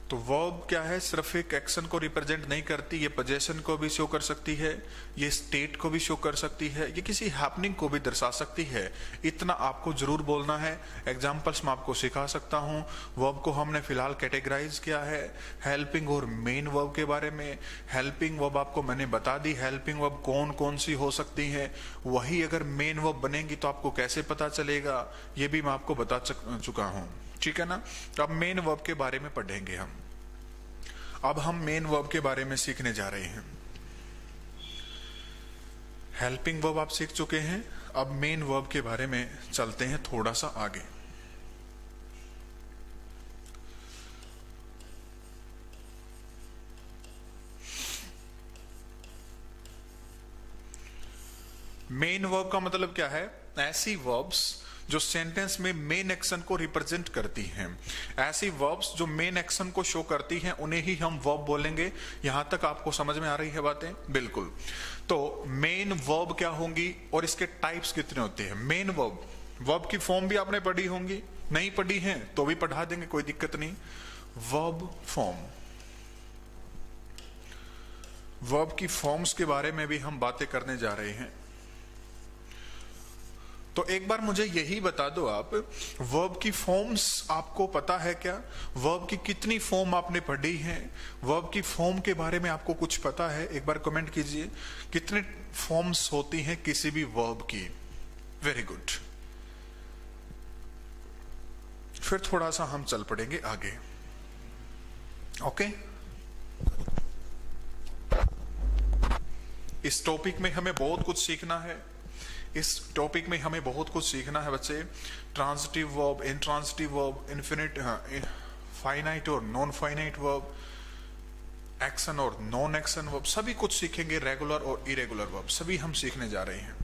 तो वर्ब क्या है? सिर्फ एक एक्शन को रिप्रेजेंट नहीं करती, ये पोजीशन को भी शो कर सकती है, ये स्टेट को भी शो कर सकती है, ये किसी हैपनिंग को भी दर्शा सकती है। इतना आपको जरूर बोलना है। एग्जांपल्स मैं आपको सिखा सकता हूं। वर्ब को हमने फिलहाल कैटेगराइज किया है हेल्पिंग और मेन वर्ब के बारे में। हेल्पिंग वर्ब आपको मैंने बता दी, हेल्पिंग वर्ब कौन कौन सी हो सकती है। वही अगर मेन वर्ब बनेगी तो आपको कैसे पता चलेगा, ये भी मैं आपको बता चुका हूं। ठीक है ना? तो अब मेन वर्ब के बारे में पढ़ेंगे हम। अब हम मेन वर्ब के बारे में सीखने जा रहे हैं। हेल्पिंग वर्ब आप सीख चुके हैं, अब मेन वर्ब के बारे में चलते हैं थोड़ा सा आगे। मेन वर्ब का मतलब क्या है? ऐसी वर्ब्स जो सेंटेंस में मेन एक्शन को रिप्रेजेंट करती हैं। ऐसी वर्ब्स जो मेन एक्शन को शो करती हैं उन्हें ही हम वर्ब बोलेंगे। यहां तक आपको समझ में आ रही है बातें? बिल्कुल। तो मेन वर्ब क्या होंगी और इसके टाइप्स कितने होते हैं? मेन वर्ब, वर्ब की फॉर्म भी आपने पढ़ी होंगी, नहीं पढ़ी है तो भी पढ़ा देंगे, कोई दिक्कत नहीं। वर्ब फॉर्म, वर्ब की फॉर्म्स के बारे में भी हम बातें करने जा रहे हैं। तो एक बार मुझे यही बता दो आप, वर्ब की फॉर्म्स आपको पता है क्या? वर्ब की कितनी फॉर्म आपने पढ़ी है? वर्ब की फॉर्म के बारे में आपको कुछ पता है? एक बार कमेंट कीजिए, कितने फॉर्म्स होती हैं किसी भी वर्ब की? Very good. फिर थोड़ा सा हम चल पड़ेंगे आगे। ओके? इस टॉपिक में हमें बहुत कुछ सीखना है। इस टॉपिक में हमें बहुत कुछ सीखना है बच्चे। Transitive verb, intransitive verb, infinite, finite और नॉन फाइनाइट वर्ब, एक्शन और नॉन एक्शन वर्ब, सभी कुछ सीखेंगे। रेगुलर और इरेगुलर वर्ब सभी हम सीखने जा रहे हैं।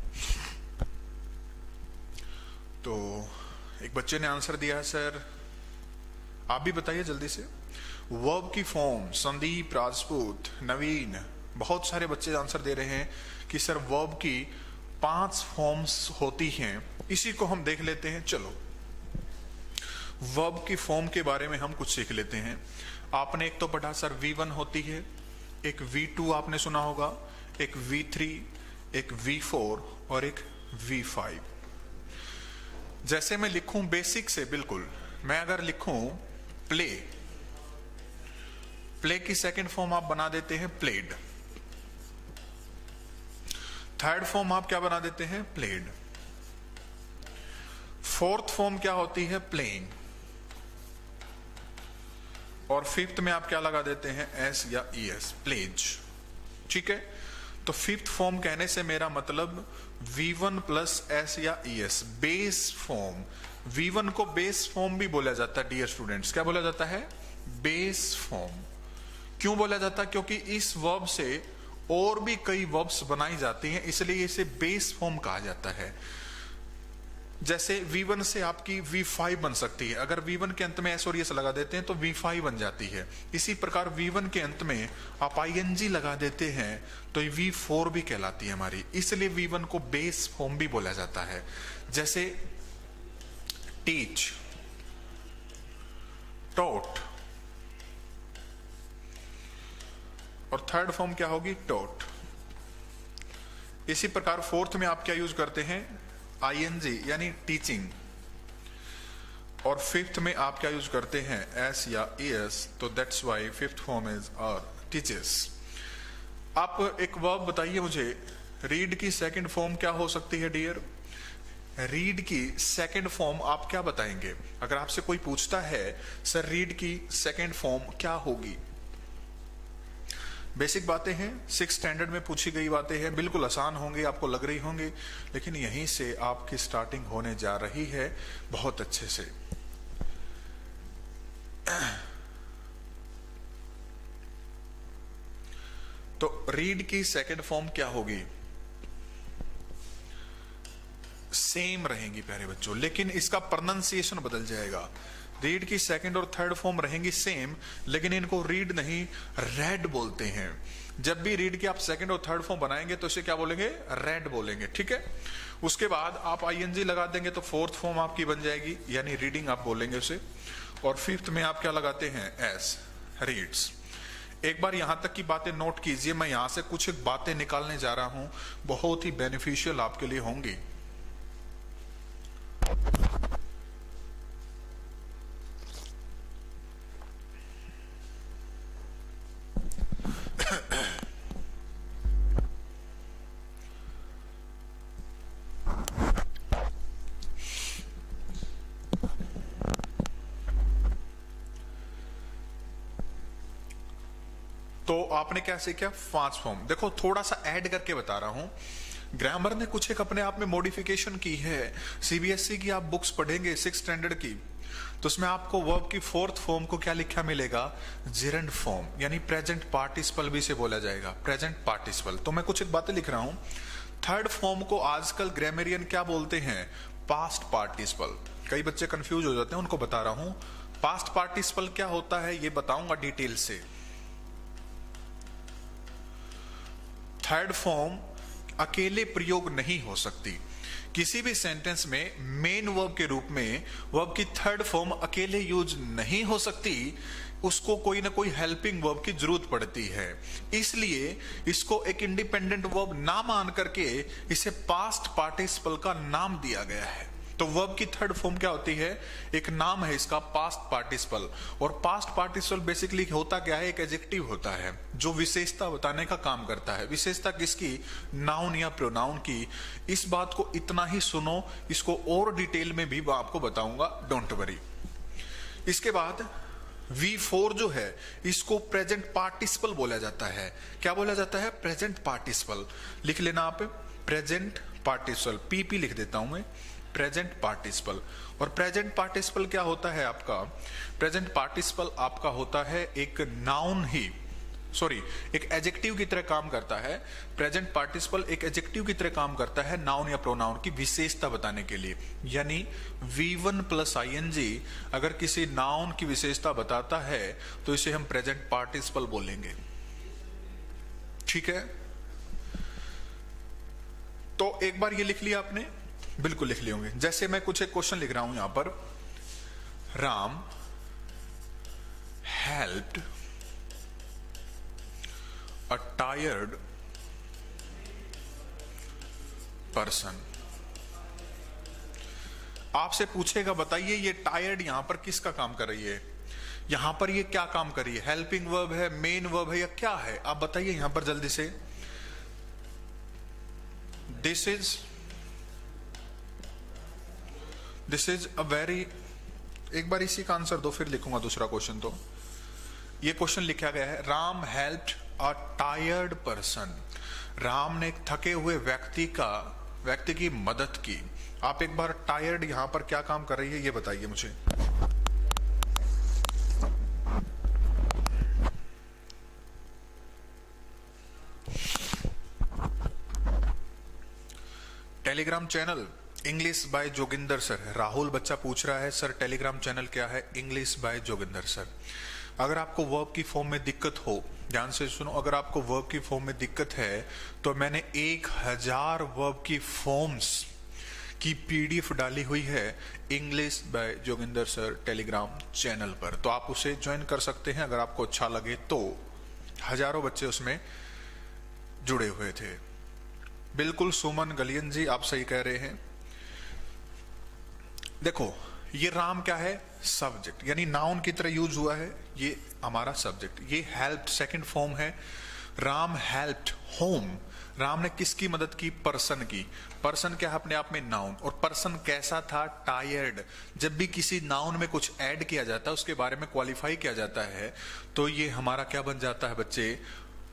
तो एक बच्चे ने आंसर दिया है सर, आप भी बताइए जल्दी से। वर्ब की फॉर्म, संदीप, राजपूत, नवीन, बहुत सारे बच्चे आंसर दे रहे हैं कि सर वर्ब की 5 फॉर्म्स होती हैं। इसी को हम देख लेते हैं। चलो वर्ब की फॉर्म के बारे में हम कुछ सीख लेते हैं। आपने एक तो पढ़ा सर V1 होती है, एक V2 आपने सुना होगा, एक V3, एक V4 और एक V5। जैसे मैं लिखूं बेसिक से, बिल्कुल मैं अगर लिखूं प्ले, प्ले की सेकंड फॉर्म आप बना देते हैं प्लेड। थर्ड फॉर्म आप क्या बना देते हैं? प्लेड। फोर्थ फॉर्म क्या होती है? प्लेइंग। और फिफ्थ में आप क्या लगा देते हैं? एस या ईएस, प्लेज। ठीक है? तो फिफ्थ फॉर्म कहने से मेरा मतलब V1 प्लस एस या ईएस, बेस फॉर्म। V1 को बेस फॉर्म भी बोला जाता है डियर स्टूडेंट्स। क्या बोला जाता है? Base form. क्यों बोला जाता है? क्योंकि इस वर्ब से और भी कई वर्ब्स बनाई जाती हैं, इसलिए इसे बेस फॉर्म कहा जाता है। जैसे V1 से आपकी V5 बन सकती है। अगर V1 के अंत में एस और एस लगा देते हैं तो V5 बन जाती है। इसी प्रकार V1 के अंत में आप ING लगा देते हैं तो V4 भी कहलाती है हमारी। इसलिए V1 को बेस फॉर्म भी बोला जाता है। जैसे टीच, टॉट, और थर्ड फॉर्म क्या होगी? टॉट। इसी प्रकार फोर्थ में आप क्या यूज करते हैं? ING यानी टीचिंग। और फिफ्थ में आप क्या यूज करते हैं? एस या ES। तो that's why fifth form is are teachers. आप एक वर्ब बताइए मुझे, रीड की सेकंड फॉर्म क्या हो सकती है डियर? रीड की सेकंड फॉर्म आप क्या बताएंगे? अगर आपसे कोई पूछता है सर रीड की सेकंड फॉर्म क्या होगी? बेसिक बातें हैं, 6th स्टैंडर्ड में पूछी गई बातें हैं, बिल्कुल आसान होंगी, आपको लग रही होंगी, लेकिन यहीं से आपकी स्टार्टिंग होने जा रही है बहुत अच्छे से। तो रीड की सेकंड फॉर्म क्या होगी? सेम रहेंगी प्यारे बच्चों, लेकिन इसका प्रोनाउंसिएशन बदल जाएगा। रीड की सेकंड और थर्ड फॉर्म रहेंगी सेम, लेकिन इनको रीड नहीं रेड बोलते हैं। जब भी रीड की आप सेकंड और थर्ड फॉर्म बनाएंगे तो इसे क्या बोलेंगे, रेड बोलेंगे, ठीक है। उसके बाद आप आईएनजी लगा देंगे तो फोर्थ फॉर्म आपकी बन जाएगी, यानी रीडिंग आप बोलेंगे उसे। और फिफ्थ में आप क्या लगाते हैं, एस, रीड्स। एक बार यहां तक की बातें नोट कीजिए, मैं यहां से कुछ बातें निकालने जा रहा हूं, बहुत ही बेनिफिशियल आपके लिए होंगी। तो आपने क्या सीखा, 5 फॉर्म। देखो थोड़ा सा ऐड करके बता रहा हूं, ग्रामर ने कुछ एक अपने आप में मॉडिफिकेशन की है। सीबीएसई की आप बुक्स पढ़ेंगे 6th स्टैंडर्ड की, तो उसमें आपको वर्ब की फोर्थ फॉर्म को क्या लिखा मिलेगा, जेरेंड फॉर्म, यानी प्रेजेंट पार्टिसिपल भी से बोला जाएगा, प्रेजेंट पार्टिसिपल। तो मैं कुछ एक बातें लिख रहा हूं। थर्ड फॉर्म को आजकल ग्रामरियन क्या बोलते हैं, पास्ट पार्टिसिपल। कई बच्चे कंफ्यूज हो जाते हैं, उनको बता रहा हूं पास्ट पार्टिसिपल क्या होता है, ये बताऊंगा डिटेल से। थर्ड फॉर्म अकेले प्रयोग नहीं हो सकती। किसी भी सेंटेंस में मेन वर्ब के रूप में वर्ब की थर्ड फॉर्म अकेले यूज नहीं हो सकती, उसको कोई ना कोई हेल्पिंग वर्ब की जरूरत पड़ती है। इसलिए इसको एक इंडिपेंडेंट वर्ब ना मान करके इसे पास्ट पार्टिसिपल का नाम दिया गया है। तो वर्ब की थर्ड फॉर्म क्या होती है, एक नाम है इसका, पास्ट पार्टिसिपल। और पास्ट पार्टिसिपल बेसिकली होता क्या है, एक एडजेक्टिव होता है जो विशेषता बताने का काम करता है। विशेषता किसकी, नाउन या प्रोनाउन की। इस बात को इतना ही सुनो, इसको और डिटेल में भी आपको बताऊंगा, डोंट वरी। इसके बाद V4 जो है इसको प्रेजेंट पार्टिसिपल बोला जाता है। क्या बोला जाता है, प्रेजेंट पार्टिसिपल। लिख लेना आप, प्रेजेंट पार्टिसिपल, पीपी लिख देता हूं मैं, प्रेजेंट पार्टिसिपल। और प्रेजेंट पार्टिसिपल क्या होता है आपका, प्रेजेंट पार्टिसिपल आपका होता है एक नाउन ही, एक एडजेक्टिव की तरह काम करता है। प्रेजेंट पार्टिसिपल एक एडजेक्टिव की तरह काम करता है नाउन या प्रोनाउन की विशेषता बताने के लिए। यानी V1 प्लस ING अगर किसी नाउन की विशेषता बताता है तो इसे हम प्रेजेंट पार्टिसिपल बोलेंगे, ठीक है। तो एक बार ये लिख लिया आपने, बिल्कुल लिख लिए होंगे। जैसे मैं कुछ एक क्वेश्चन लिख रहा हूं यहां पर, Ram helped a tired person. आपसे पूछेगा बताइए ये टायर्ड यहां पर किसका काम कर रही है, यहां पर ये क्या काम कर रही है, हेल्पिंग वर्ब है, मेन वर्ब है, या क्या है, आप बताइए यहां पर जल्दी से। दिस इज अ वेरी, एक बार इसी का आंसर दो फिर लिखूंगा दूसरा क्वेश्चन। तो ये क्वेश्चन लिखा गया है, Ram helped a tired person. Ram ने एक थके हुए व्यक्ति की मदद की। आप एक बार टायर्ड यहां पर क्या काम कर रही है ये बताइए मुझे। Telegram channel English by Joginder sir है। राहुल बच्चा पूछ रहा है सर टेलीग्राम चैनल क्या है, इंग्लिश बाय जोगिंदर सर। अगर आपको वर्ब की फॉर्म में दिक्कत हो, ध्यान से सुनो, अगर आपको वर्ब की फॉर्म में दिक्कत है तो मैंने 1000 वर्ब की फॉर्म्स की PDF डाली हुई है English by Joginder sir Telegram channel पर, तो आप उसे ज्वाइन कर सकते हैं अगर आपको अच्छा लगे तो। हजारों बच्चे उसमें जुड़े हुए थे। बिल्कुल सुमन गलियन जी आप सही कह रहे हैं। देखो ये राम क्या है, सब्जेक्ट, यानी नाउन की तरह यूज हुआ है, ये हमारा सब्जेक्ट। ये हेल्प्ड सेकंड फॉर्म है, राम हेल्प्ड होम। राम ने किसकी मदद की, पर्सन की। पर्सन क्या है अपने आप में नाउन, और पर्सन कैसा था, टायर्ड। जब भी किसी नाउन में कुछ ऐड किया जाता है, उसके बारे में क्वालिफाई किया जाता है, तो ये हमारा क्या बन जाता है बच्चे,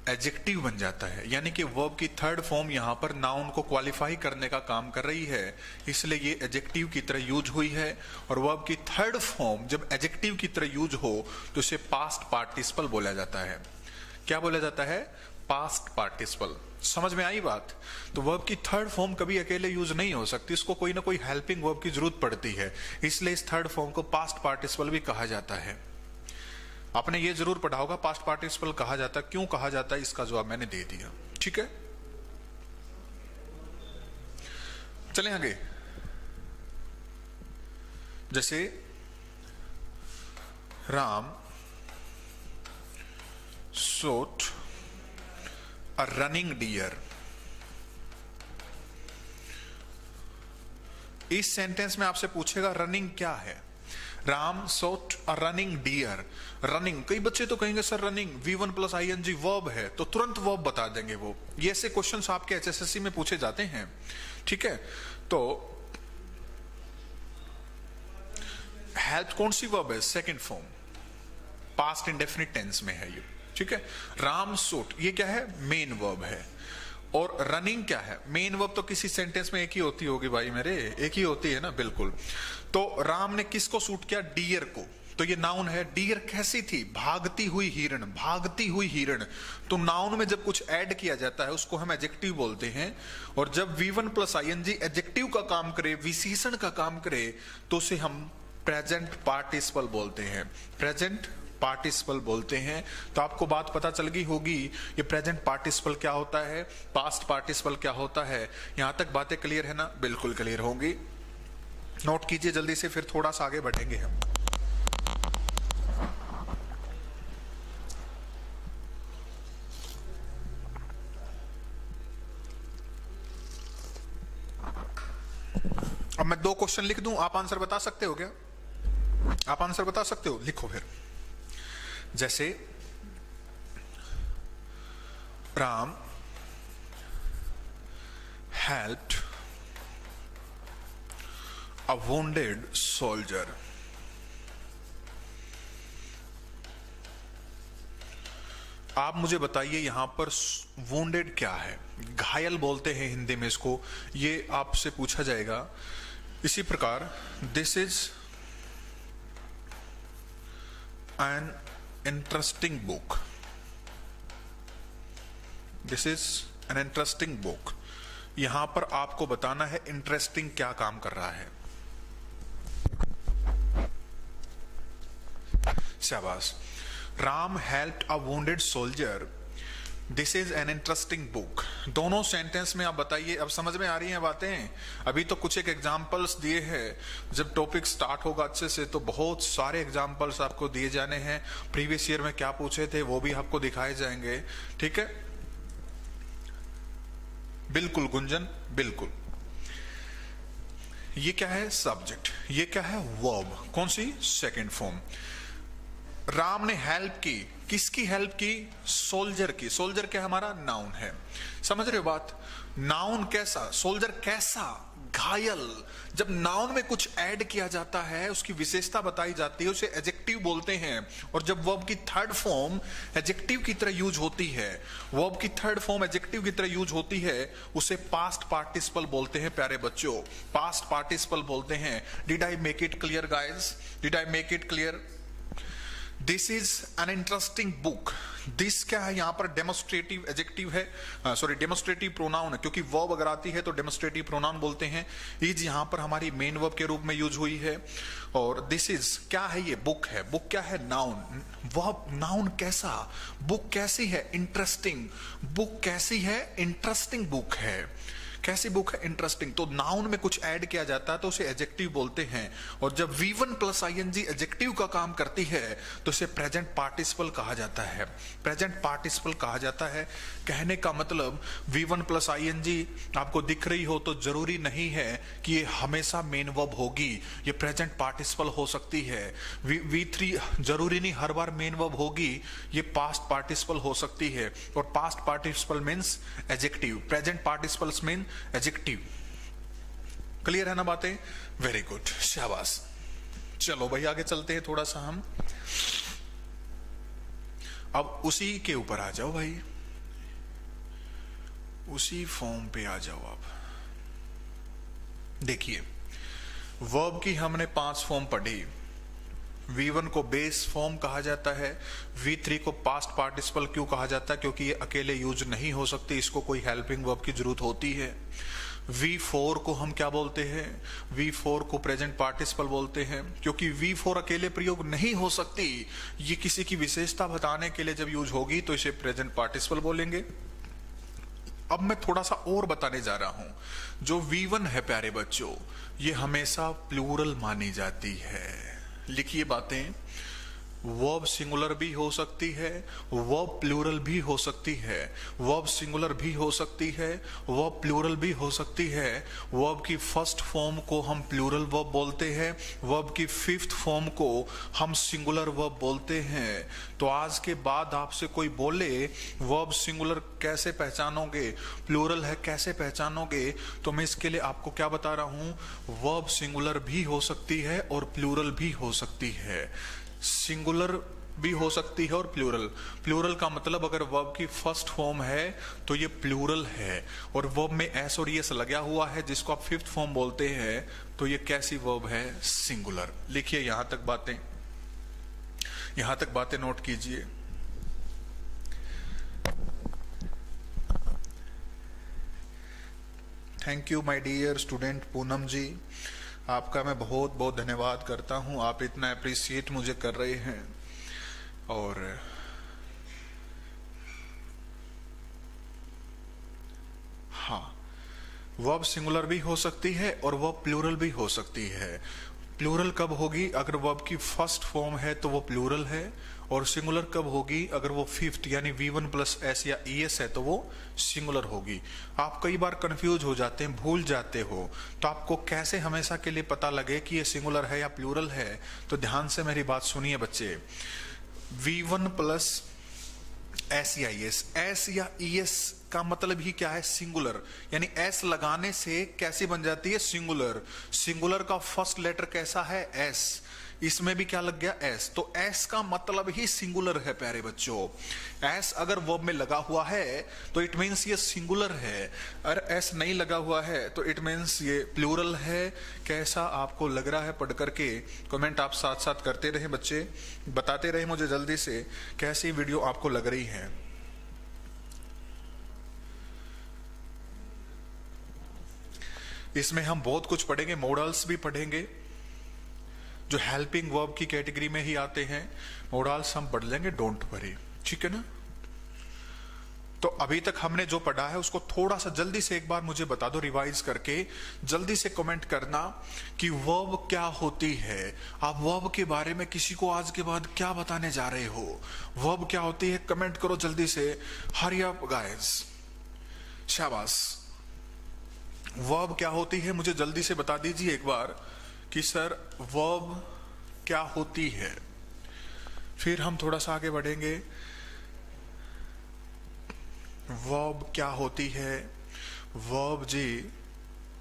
एडजेक्टिव बन जाता है। यानी कि वर्ब की थर्ड फॉर्म यहां पर नाउन को क्वालिफाई करने का काम कर रही है, इसलिए ये एडजेक्टिव की तरह यूज हुई है। और वर्ब की थर्ड फॉर्म जब एडजेक्टिव की तरह यूज हो तो इसे पास्ट पार्टिसिपल बोला जाता है। क्या बोला जाता है, पास्ट पार्टिसिपल। समझ में आई बात? तो वर्ब की थर्ड फॉर्म कभी अकेले यूज नहीं हो सकती, इसको कोई ना कोई हेल्पिंग वर्ब की जरूरत पड़ती है, इसलिए इस थर्ड फॉर्म को पास्ट पार्टिसिपल भी कहा जाता है। आपने ये जरूर पढ़ा होगा पास्ट पार्टिसिपल कहा जाता है, क्यों कहा जाता है इसका जवाब मैंने दे दिया। ठीक है, चलें आगे। जैसे Ram shot a running deer, इस सेंटेंस में आपसे पूछेगा रनिंग क्या है। Ram shot a running deer. Running, कई बच्चे तो कहेंगे sir running V1 plus ING verb है, तो तुरंत वर्ब बता देंगे वो। ये ऐसे क्वेश्चंस आपके HSSC में पूछे जाते हैं। ठीक है, तो हेल्प कौन सी वर्ब है? Second form, past indefinite tense में है ये। ठीक है, राम शॉट ये क्या है? मेन वर्ब है। और रनिंग क्या है? मेन वर्ब तो किसी सेंटेंस में एक ही होती होगी भाई मेरे, एक ही होती है ना, बिल्कुल। तो राम ने किसको शूट किया? डियर को, तो ये नाउन है। डियर कैसी थी? भागती हुई हिरण, भागती हुई हिरण। तो नाउन में जब कुछ ऐड किया जाता है उसको हम एडजेक्टिव बोलते हैं, और जब V1 प्लस ING एडजेक्टिव का काम करे, विशेषण का काम करे, तो उसे हम प्रेजेंट पार्टिसिपल बोलते हैं, प्रेजेंट पार्टिसिपल बोलते हैं। तो आपको बात पता चल गई होगी ये प्रेजेंट पार्टिसिपल क्या होता है, पास्ट पार्टिसिपल क्या होता है। यहां तक बातें क्लियर है ना? बिल्कुल क्लियर होंगी। नोट कीजिए जल्दी से, फिर थोड़ा सा आगे बढ़ेंगे हम। अब मैं 2 क्वेश्चन लिख दूं, आप आंसर बता सकते हो क्या? आप आंसर बता सकते हो? लिखो फिर। जैसे Ram helped a wounded soldier. आप मुझे बताइए यहां पर वुंडेड क्या है? घायल बोलते हैं हिंदी में इसको, ये आपसे पूछा जाएगा। इसी प्रकार this is an interesting book, this is an interesting book. यहां पर आपको बताना है इंटरेस्टिंग क्या काम कर रहा है। शाबाश। Ram helped a wounded soldier, this is an interesting book. दोनों सेंटेंस में आप बताइए, अब समझ में आ रही हैं बातें? अभी तो कुछ एक एग्जांपल्स दिए हैं, जब टॉपिक स्टार्ट होगा अच्छे से तो बहुत सारे एग्जांपल्स आपको दिए जाने हैं। प्रीवियस ईयर में क्या पूछे थे वो भी आपको दिखाए जाएंगे। ठीक है, बिल्कुल गुंजन, बिल्कुल। ये क्या है? सब्जेक्ट। ये क्या है? वर्ब। कौन सी? Second form. राम ने हेल्प की, किसकी हेल्प की? सोल्जर की। सोल्जर क्या हमारा? नाउन है। समझ रहे हो बात? नाउन कैसा? सोल्जर कैसा? घायल। जब नाउन में कुछ ऐड किया जाता है, उसकी विशेषता बताई जाती है, उसे एडजेक्टिव बोलते हैं। और जब वर्ब की थर्ड फॉर्म एडजेक्टिव की तरह यूज होती है, वर्ब की थर्ड फॉर्म एडजेक्टिव की तरह यूज होती है, उसे पास्ट पार्टिसिपल बोलते हैं प्यारे बच्चों, पास्ट पार्टिसिपल बोलते हैं। Did I make it clear guys? Did I make it clear? This is an interesting book. This क्या है? यहां पर डेमोस्ट्रेटिव एडजेक्टिव है, सॉरी डेमोस्ट्रेटिव प्रोनाउन है, क्योंकि वर्ब अगर आती है तो डेमोस्ट्रेटिव प्रोनाउन बोलते हैं। इज यहां पर हमारी मेन वर्ब के रूप में यूज हुई है। और दिस इज क्या है? ये बुक है। बुक क्या है? नाउन। वर्ब नाउन कैसा? बुक कैसी है? इंटरेस्टिंग। बुक कैसी है? इंटरेस्टिंग बुक है। कैसी बुक है? इंटरेस्टिंग। तो नाउन में कुछ ऐड किया जाता है तो उसे एडजेक्टिव बोलते हैं। और जब V1 प्लस ING एडजेक्टिव का काम करती है तो उसे प्रेजेंट पार्टिसिपल कहा जाता है। प्रेजेंट पार्टिसिपल कहा जाता है। कहने का मतलब V1 प्लस ING आपको दिख रही हो तो जरूरी नहीं है कि ये हमेशा मेन वर्ब होगी, ये प्रेजेंट पार्टिसिपल हो सकती है। V3 जरूरी नहीं हर बार मेन वर्ब होगी, ये पास्ट पार्टिसिपल हो सकती है। और past participle means adjective, present participles mean adjective. Clear है ना बातें? वेरी गुड, शाबाश। चलो भाई आगे चलते हैं थोड़ा सा हम। अब उसी के ऊपर आ जाओ भाई, उसी फॉर्म पे आ जाओ आप। देखिए वर्ब की हमने 5 फॉर्म पढ़ी। V1 को बेस फॉर्म कहा जाता है, V3 को पास्ट पार्टिसिपल क्यों कहा जाता है, क्योंकि ये अकेले यूज नहीं हो सकती, इसको कोई हेल्पिंग वर्ब की जरूरत होती है। V4 को हम क्या बोलते हैं, V4 को प्रेजेंट पार्टिसिपल बोलते हैं, क्योंकि V4 अकेले प्रयोग नहीं हो सकती, ये किसी की विशेषता बताने के लिए जब यूज होगी तो इसे प्रेजेंट पार्टिसिपल बोलेंगे। अब मैं थोड़ा सा और बताने जा रहा हूं। जो V1 है प्यारे बच्चों, ये हमेशा प्लूरल मानी जाती है। लिखिए बातें, वर्ब सिंगुलर भी हो सकती है, वर्ब प्लूरल भी हो सकती है, वर्ब सिंगुलर भी हो सकती है, वर्ब प्लूरल भी हो सकती है। वर्ब की फर्स्ट फॉर्म को हम प्लूरल वर्ब बोलते हैं, वर्ब की फिफ्थ फॉर्म को हम सिंगुलर वर्ब बोलते हैं। तो आज के बाद आपसे कोई बोले वर्ब सिंगुलर कैसे पहचानोगे, प्लूरल है कैसे पहचानोगे, तो मैं इसके लिए आपको क्या बता रहा हूं, वर्ब सिंगुलर भी हो सकती है और प्लूरल भी हो सकती है। सिंगुलर भी हो सकती है और प्लूरल। प्लूरल का मतलब अगर वर्ब की फर्स्ट फॉर्म है तो ये प्लूरल है, और वर्ब में एस और एस लगा हुआ है जिसको आप फिफ्थ फॉर्म बोलते हैं, तो ये कैसी वर्ब है, सिंगुलर। लिखिए यहां तक बातें नोट कीजिए। Thank you my dear student Poonam ji, आपका मैं बहुत बहुत धन्यवाद करता हूं, आप इतना अप्रिशिएट मुझे कर रहे हैं। और हाँ, वर्ब सिंगुलर भी हो सकती है और वर्ब प्लूरल भी हो सकती है। प्लूरल कब होगी, अगर वर्ब की फर्स्ट फॉर्म है तो वो प्लूरल है, और सिंगुलर कब होगी, अगर वो फिफ्थ यानी V1 प्लस एस या ES है तो वो सिंगुलर होगी। आप कई बार कंफ्यूज हो जाते हैं, भूल जाते हो, तो आपको कैसे हमेशा के लिए पता लगे कि ये सिंगुलर है या प्लूरल है, तो ध्यान से मेरी बात सुनिए बच्चे। V1 प्लस एस या ES, एस या ES का मतलब ही क्या है, सिंगुलर, यानी एस लगाने से कैसी बन जाती है, सिंगुलर। सिंगुलर का फर्स्ट लेटर कैसा है, एस, इसमें भी क्या लग गया, एस, तो एस का मतलब ही सिंगुलर है प्यारे बच्चों। एस अगर वर्ब में लगा हुआ है तो इट मीन्स ये सिंगुलर है, अगर एस नहीं लगा हुआ है तो इट मीन्स ये प्लूरल है। कैसा आपको लग रहा है पढ़ करके, कमेंट आप साथ साथ करते रहे बच्चे, बताते रहे मुझे जल्दी से कैसी वीडियो आपको लग रही है। इसमें हम बहुत कुछ पढ़ेंगे, मॉडल्स भी पढ़ेंगे जो हेल्पिंग वर्ब की कैटेगरी में ही आते हैं, मॉडल्स हम पढ़ लेंगे, डोंट वरी, ठीक है ना। तो अभी तक हमने जो पढ़ा है उसको थोड़ा सा जल्दी से एक बार मुझे बता दो रिवाइज करके, जल्दी से कमेंट करना कि वर्ब क्या होती है। आप वर्ब के बारे में किसी को आज के बाद क्या बताने जा रहे हो, वर्ब क्या होती है, कमेंट करो जल्दी से, हरी अप गाइस, शाबाश। वर्ब क्या होती है मुझे जल्दी से बता दीजिए एक बार कि सर वर्ब क्या होती है, फिर हम थोड़ा सा आगे बढ़ेंगे। वर्ब क्या होती है, वर्ब जी,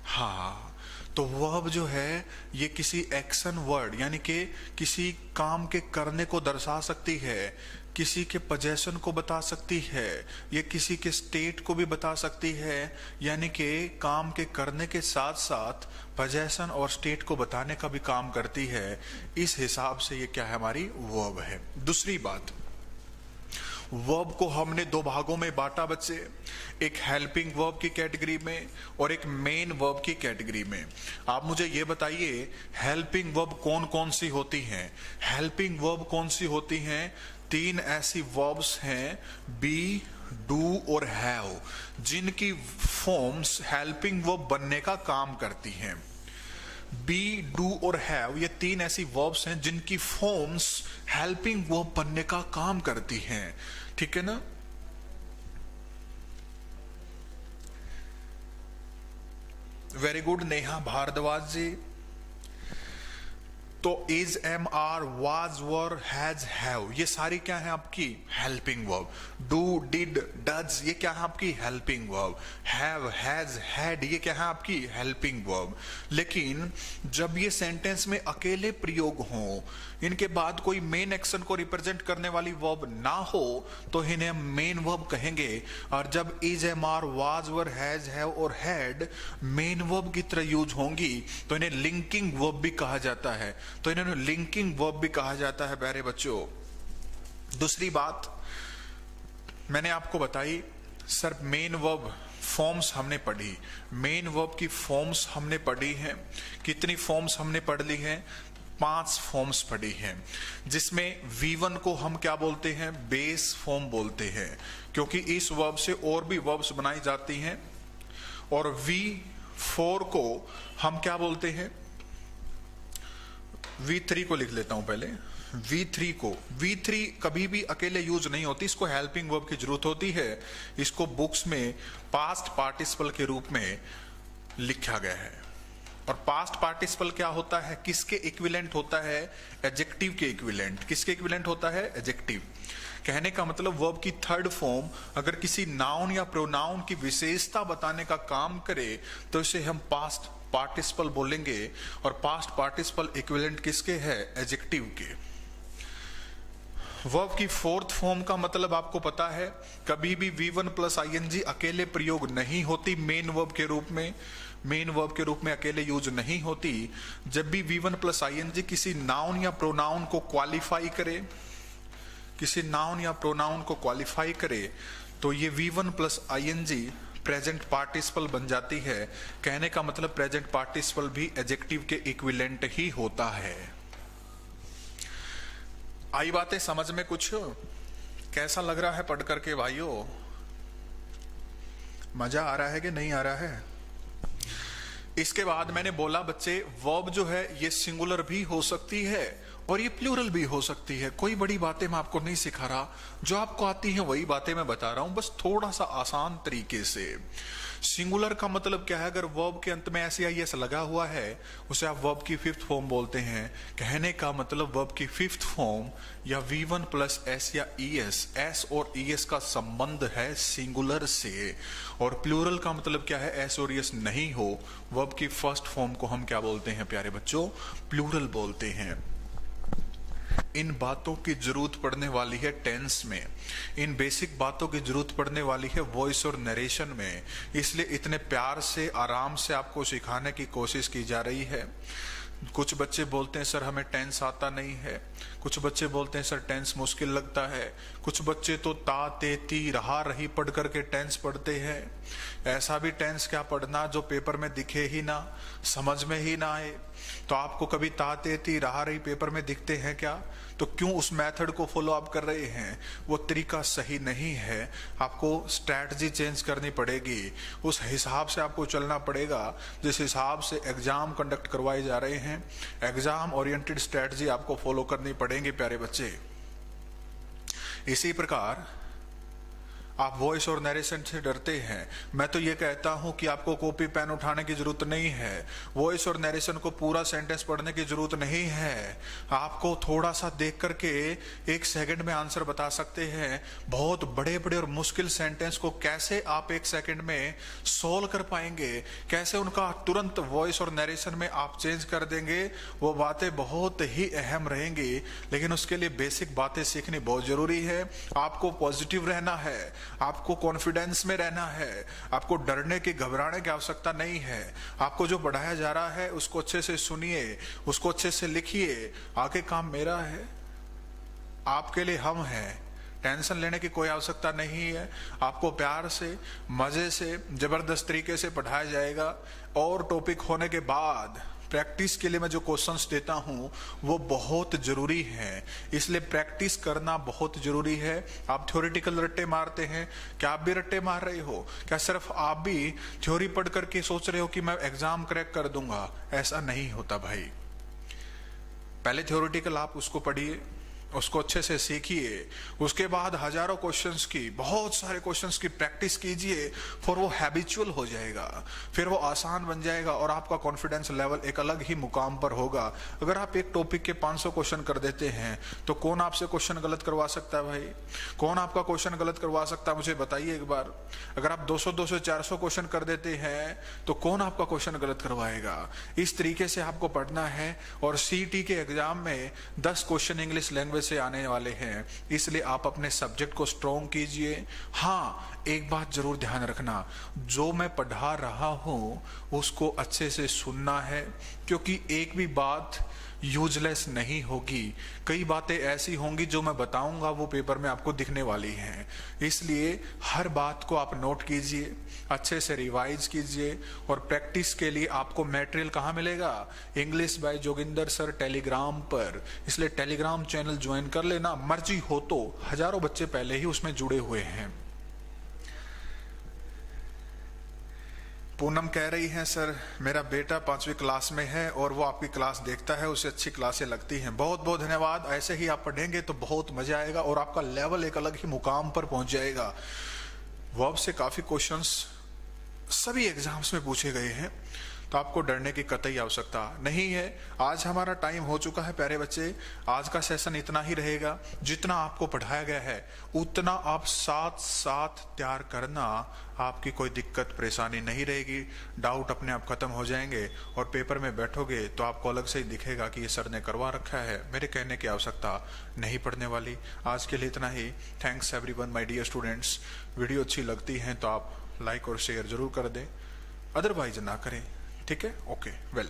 हाँ, तो वर्ब जो है ये किसी एक्शन वर्ड यानी कि किसी काम के करने को दर्शा सकती है, किसी के पोजेशन को बता सकती है, ये किसी के स्टेट को भी बता सकती है, यानी कि काम के करने के साथ साथ पोजेशन और स्टेट को बताने का भी काम करती है। इस हिसाब से ये क्या है, हमारी वर्ब है। दूसरी बात, वर्ब को हमने दो भागों में बांटा बच्चे, एक हेल्पिंग वर्ब की कैटेगरी में और एक मेन वर्ब की कैटेगरी में। आप मुझे ये बताइए हेल्पिंग वर्ब कौन कौन सी होती हैं। हेल्पिंग वर्ब कौन सी होती हैं, तीन ऐसी वर्ब्स हैं, बी, डू और हैव, जिनकी फॉर्म्स हेल्पिंग वर्ब बनने का काम करती हैं। बी, डू और हैव, ये तीन ऐसी वर्ब्स हैं जिनकी फॉर्म्स हेल्पिंग वर्ब बनने का काम करती हैं, ठीक है ना। Very good Neha Bhardwaj ji. तो is, am, are, was, were, has, have, ये सारी क्या है आपकी helping verb. Do, did, does, ये क्या है आपकी helping verb. Have, has, had, ये क्या है आपकी हेल्पिंग वर्ब। लेकिन जब ये सेंटेंस में अकेले प्रयोग हो, इनके बाद कोई मेन एक्शन को रिप्रेजेंट करने वाली वर्ब ना हो, तो इन्हें हम मेन वर्ब कहेंगे। और जब is, am, are, was, were, has, have और हैड मेन वर्ब की तरह यूज होंगी तो इन्हें लिंकिंग वर्ब भी कहा जाता है। तो इन्होंने लिंकिंग वर्ब भी कहा जाता है प्यारे बच्चों। दूसरी बात मैंने आपको बताई, सर मेन वर्ब फॉर्म्स हमने पढ़ी, मेन वर्ब की फॉर्म्स हमने पढ़ी हैं। कितनी फॉर्म्स हमने पढ़ ली हैं? 5 फॉर्म्स पढ़ी हैं, जिसमें V1 को हम क्या बोलते हैं? बेस फॉर्म बोलते हैं, क्योंकि इस वर्ब से और भी वर्ब्स बनाई जाती हैं। और V4 को हम क्या बोलते हैं? V3 को लिख लेता हूं पहले। V3 कभी भी अकेले यूज नहीं होती, इसको हेल्पिंग वर्ब की जरूरत होती है। इसको बुक्स में पास्ट पार्टिसिपल के रूप में लिखा गया है। और पास्ट पार्टिसिपल क्या होता है? किसके इक्विवेलेंट होता है? एडजेक्टिव के इक्विवेलेंट। किसके इक्विवेलेंट होता है? एडजेक्टिव। कहने का मतलब वर्ब की थर्ड फॉर्म अगर किसी नाउन या प्रोनाउन की विशेषता बताने का काम करे तो इसे हम पास्ट पार्टिसिपल बोलेंगे। और पास्ट पार्टिसिपल इक्विवेलेंट किसके है? एडजेक्टिव के। वर्ब की फोर्थ फॉर्म का मतलब आपको पता है, कभी भी V1 प्लस ING अकेले प्रयोग नहीं होती मेन वर्ब के रूप में। मेन वर्ब के रूप में अकेले यूज नहीं होती। जब भी V1 प्लस ING किसी नाउन या प्रोनाउन को क्वालिफाई करे, किसी नाउन या प्रोनाउन को क्वालिफाई करे, तो ये V1 plus ING present participle बन जाती है। कहने का मतलब प्रेजेंट पार्टिसिपल भी एडजेक्टिव के इक्विवेलेंट ही होता है। आई बातें समझ में? कुछ कैसा लग रहा है पढ़ करके भाइयों? मजा आ रहा है कि नहीं आ रहा है? इसके बाद मैंने बोला बच्चे, वर्ब जो है ये सिंगुलर भी हो सकती है और ये प्लूरल भी हो सकती है। कोई बड़ी बातें मैं आपको नहीं सिखा रहा, जो आपको आती है वही बातें मैं बता रहा हूं, बस थोड़ा सा आसान तरीके से। सिंगुलर का मतलब क्या है? अगर वर्ब के अंत में SEIS लगा हुआ है उसे आप वर्ब की फिफ्थ फॉर्म बोलते हैं। कहने का मतलब वर्ब की फिफ्थ फॉर्म या V1 प्लस S या ES, S और ES का संबंध है सिंगुलर से। और प्लूरल का मतलब क्या है? S और ES नहीं हो। वर्ब की फर्स्ट फॉर्म को हम क्या बोलते हैं प्यारे बच्चों? प्लूरल बोलते हैं। इन बातों की जरूरत पड़ने वाली है टेंस में, इन बेसिक बातों की जरूरत पड़ने वाली है वॉइस और नरेशन में। इसलिए इतने प्यार से आराम से आपको सिखाने की कोशिश की जा रही है। कुछ बच्चे बोलते हैं सर हमें टेंस आता नहीं है, कुछ बच्चे बोलते हैं सर टेंस मुश्किल लगता है, कुछ बच्चे तो ता ते ती रहा रही पढ़ करके टेंस पढ़ते हैं। ऐसा भी टेंस क्या पढ़ना जो पेपर में दिखे ही ना, समझ में ही ना आए। तो आपको कभी ता ते ती रहा रही पेपर में दिखते हैं क्या? तो क्यों उस मेथड को फॉलो अप कर रहे हैं? वो तरीका सही नहीं है। आपको स्ट्रैटेजी चेंज करनी पड़ेगी, उस हिसाब से आपको चलना पड़ेगा जिस हिसाब से एग्जाम कंडक्ट करवाए जा रहे हैं। एग्जाम ओरिएंटेड स्ट्रैटेजी आपको फॉलो करनी पड़ेगी प्यारे बच्चे। इसी प्रकार आप वॉइस और नरेशन से डरते हैं, मैं तो ये कहता हूं कि आपको कॉपी पेन उठाने की जरूरत नहीं है। वॉइस और नरेशन को पूरा सेंटेंस पढ़ने की जरूरत नहीं है। आपको थोड़ा सा देख करके 1 सेकंड में आंसर बता सकते हैं। बहुत बड़े बड़े और मुश्किल सेंटेंस को कैसे आप 1 सेकंड में सोल्व कर पाएंगे, कैसे उनका तुरंत वॉइस और नरेशन में आप चेंज कर देंगे, वो बातें बहुत ही अहम रहेंगी। लेकिन उसके लिए बेसिक बातें सीखनी बहुत जरूरी है। आपको पॉजिटिव रहना है, आपको कॉन्फिडेंस में रहना है, आपको डरने की घबराने की आवश्यकता नहीं है। आपको जो पढ़ाया जा रहा है उसको अच्छे से सुनिए, उसको अच्छे से लिखिए। आगे काम मेरा है, आपके लिए हम हैं। टेंशन लेने की कोई आवश्यकता नहीं है। आपको प्यार से, मजे से, जबरदस्त तरीके से पढ़ाया जाएगा। और टॉपिक होने के बाद प्रैक्टिस के लिए मैं जो क्वेश्चंस देता हूं वो बहुत जरूरी है, इसलिए प्रैक्टिस करना बहुत जरूरी है। आप थ्योरेटिकल रट्टे मारते हैं, क्या आप भी रट्टे मार रहे हो? क्या सिर्फ आप भी थ्योरी पढ़ करके सोच रहे हो कि मैं एग्जाम क्रैक कर दूंगा? ऐसा नहीं होता भाई। पहले थ्योरेटिकल आप उसको पढ़िए, उसको अच्छे से सीखिए, उसके बाद हजारों क्वेश्चंस की, बहुत सारे क्वेश्चंस की प्रैक्टिस कीजिए, फिर वो हैबिचुअल हो जाएगा, फिर वो आसान बन जाएगा और आपका कॉन्फिडेंस लेवल एक अलग ही मुकाम पर होगा। अगर आप एक टॉपिक के 500 क्वेश्चन कर देते हैं तो कौन आपसे क्वेश्चन गलत करवा सकता है भाई? कौन आपका क्वेश्चन गलत करवा सकता है? मुझे बताइए एक बार। अगर आप 200, 400 क्वेश्चन कर देते हैं तो कौन आपका क्वेश्चन गलत करवाएगा? इस तरीके से आपको पढ़ना है। और CET के एग्जाम में 10 क्वेश्चन इंग्लिश लैंग्वेज से आने वाले हैं, इसलिए आप अपने सब्जेक्ट को स्ट्रॉन्ग कीजिए। हाँ, एक बात जरूर ध्यान रखना, जो मैं पढ़ा रहा हूं उसको अच्छे से सुनना है, क्योंकि एक भी बात यूजलेस नहीं होगी। कई बातें ऐसी होंगी जो मैं बताऊंगा वो पेपर में आपको दिखने वाली हैं, इसलिए हर बात को आप नोट कीजिए, अच्छे से रिवाइज कीजिए। और प्रैक्टिस के लिए आपको मटेरियल कहाँ मिलेगा? English by Joginder sir Telegram पर। इसलिए टेलीग्राम चैनल ज्वाइन कर लेना, मर्जी हो तो। हजारों बच्चे पहले ही उसमें जुड़े हुए हैं। पूनम कह रही हैं सर मेरा बेटा 5वीं क्लास में है और वो आपकी क्लास देखता है, उसे अच्छी क्लासें लगती हैं। बहुत बहुत धन्यवाद। ऐसे ही आप पढ़ेंगे तो बहुत मजा आएगा और आपका लेवल एक अलग ही मुकाम पर पहुंच जाएगा। वर्ब से काफी क्वेश्चंस सभी एग्जाम्स में पूछे गए हैं, तो आपको डरने की कतई आवश्यकता नहीं है। आज हमारा टाइम हो चुका है प्यारे बच्चे। आज का सेशन इतना ही रहेगा। जितना आपको पढ़ाया गया है उतना आप साथ साथ तैयार करना, आपकी कोई दिक्कत परेशानी नहीं रहेगी। डाउट अपने आप खत्म हो जाएंगे और पेपर में बैठोगे तो आपको अलग से ही दिखेगा कि ये सर ने करवा रखा है, मेरे कहने की आवश्यकता नहीं पड़ने वाली। आज के लिए इतना ही। Thanks everyone my dear students. Video अच्छी लगती है तो आप लाइक और शेयर जरूर कर दें, अदरवाइज ना करें। ठीक है, ओके, वेल।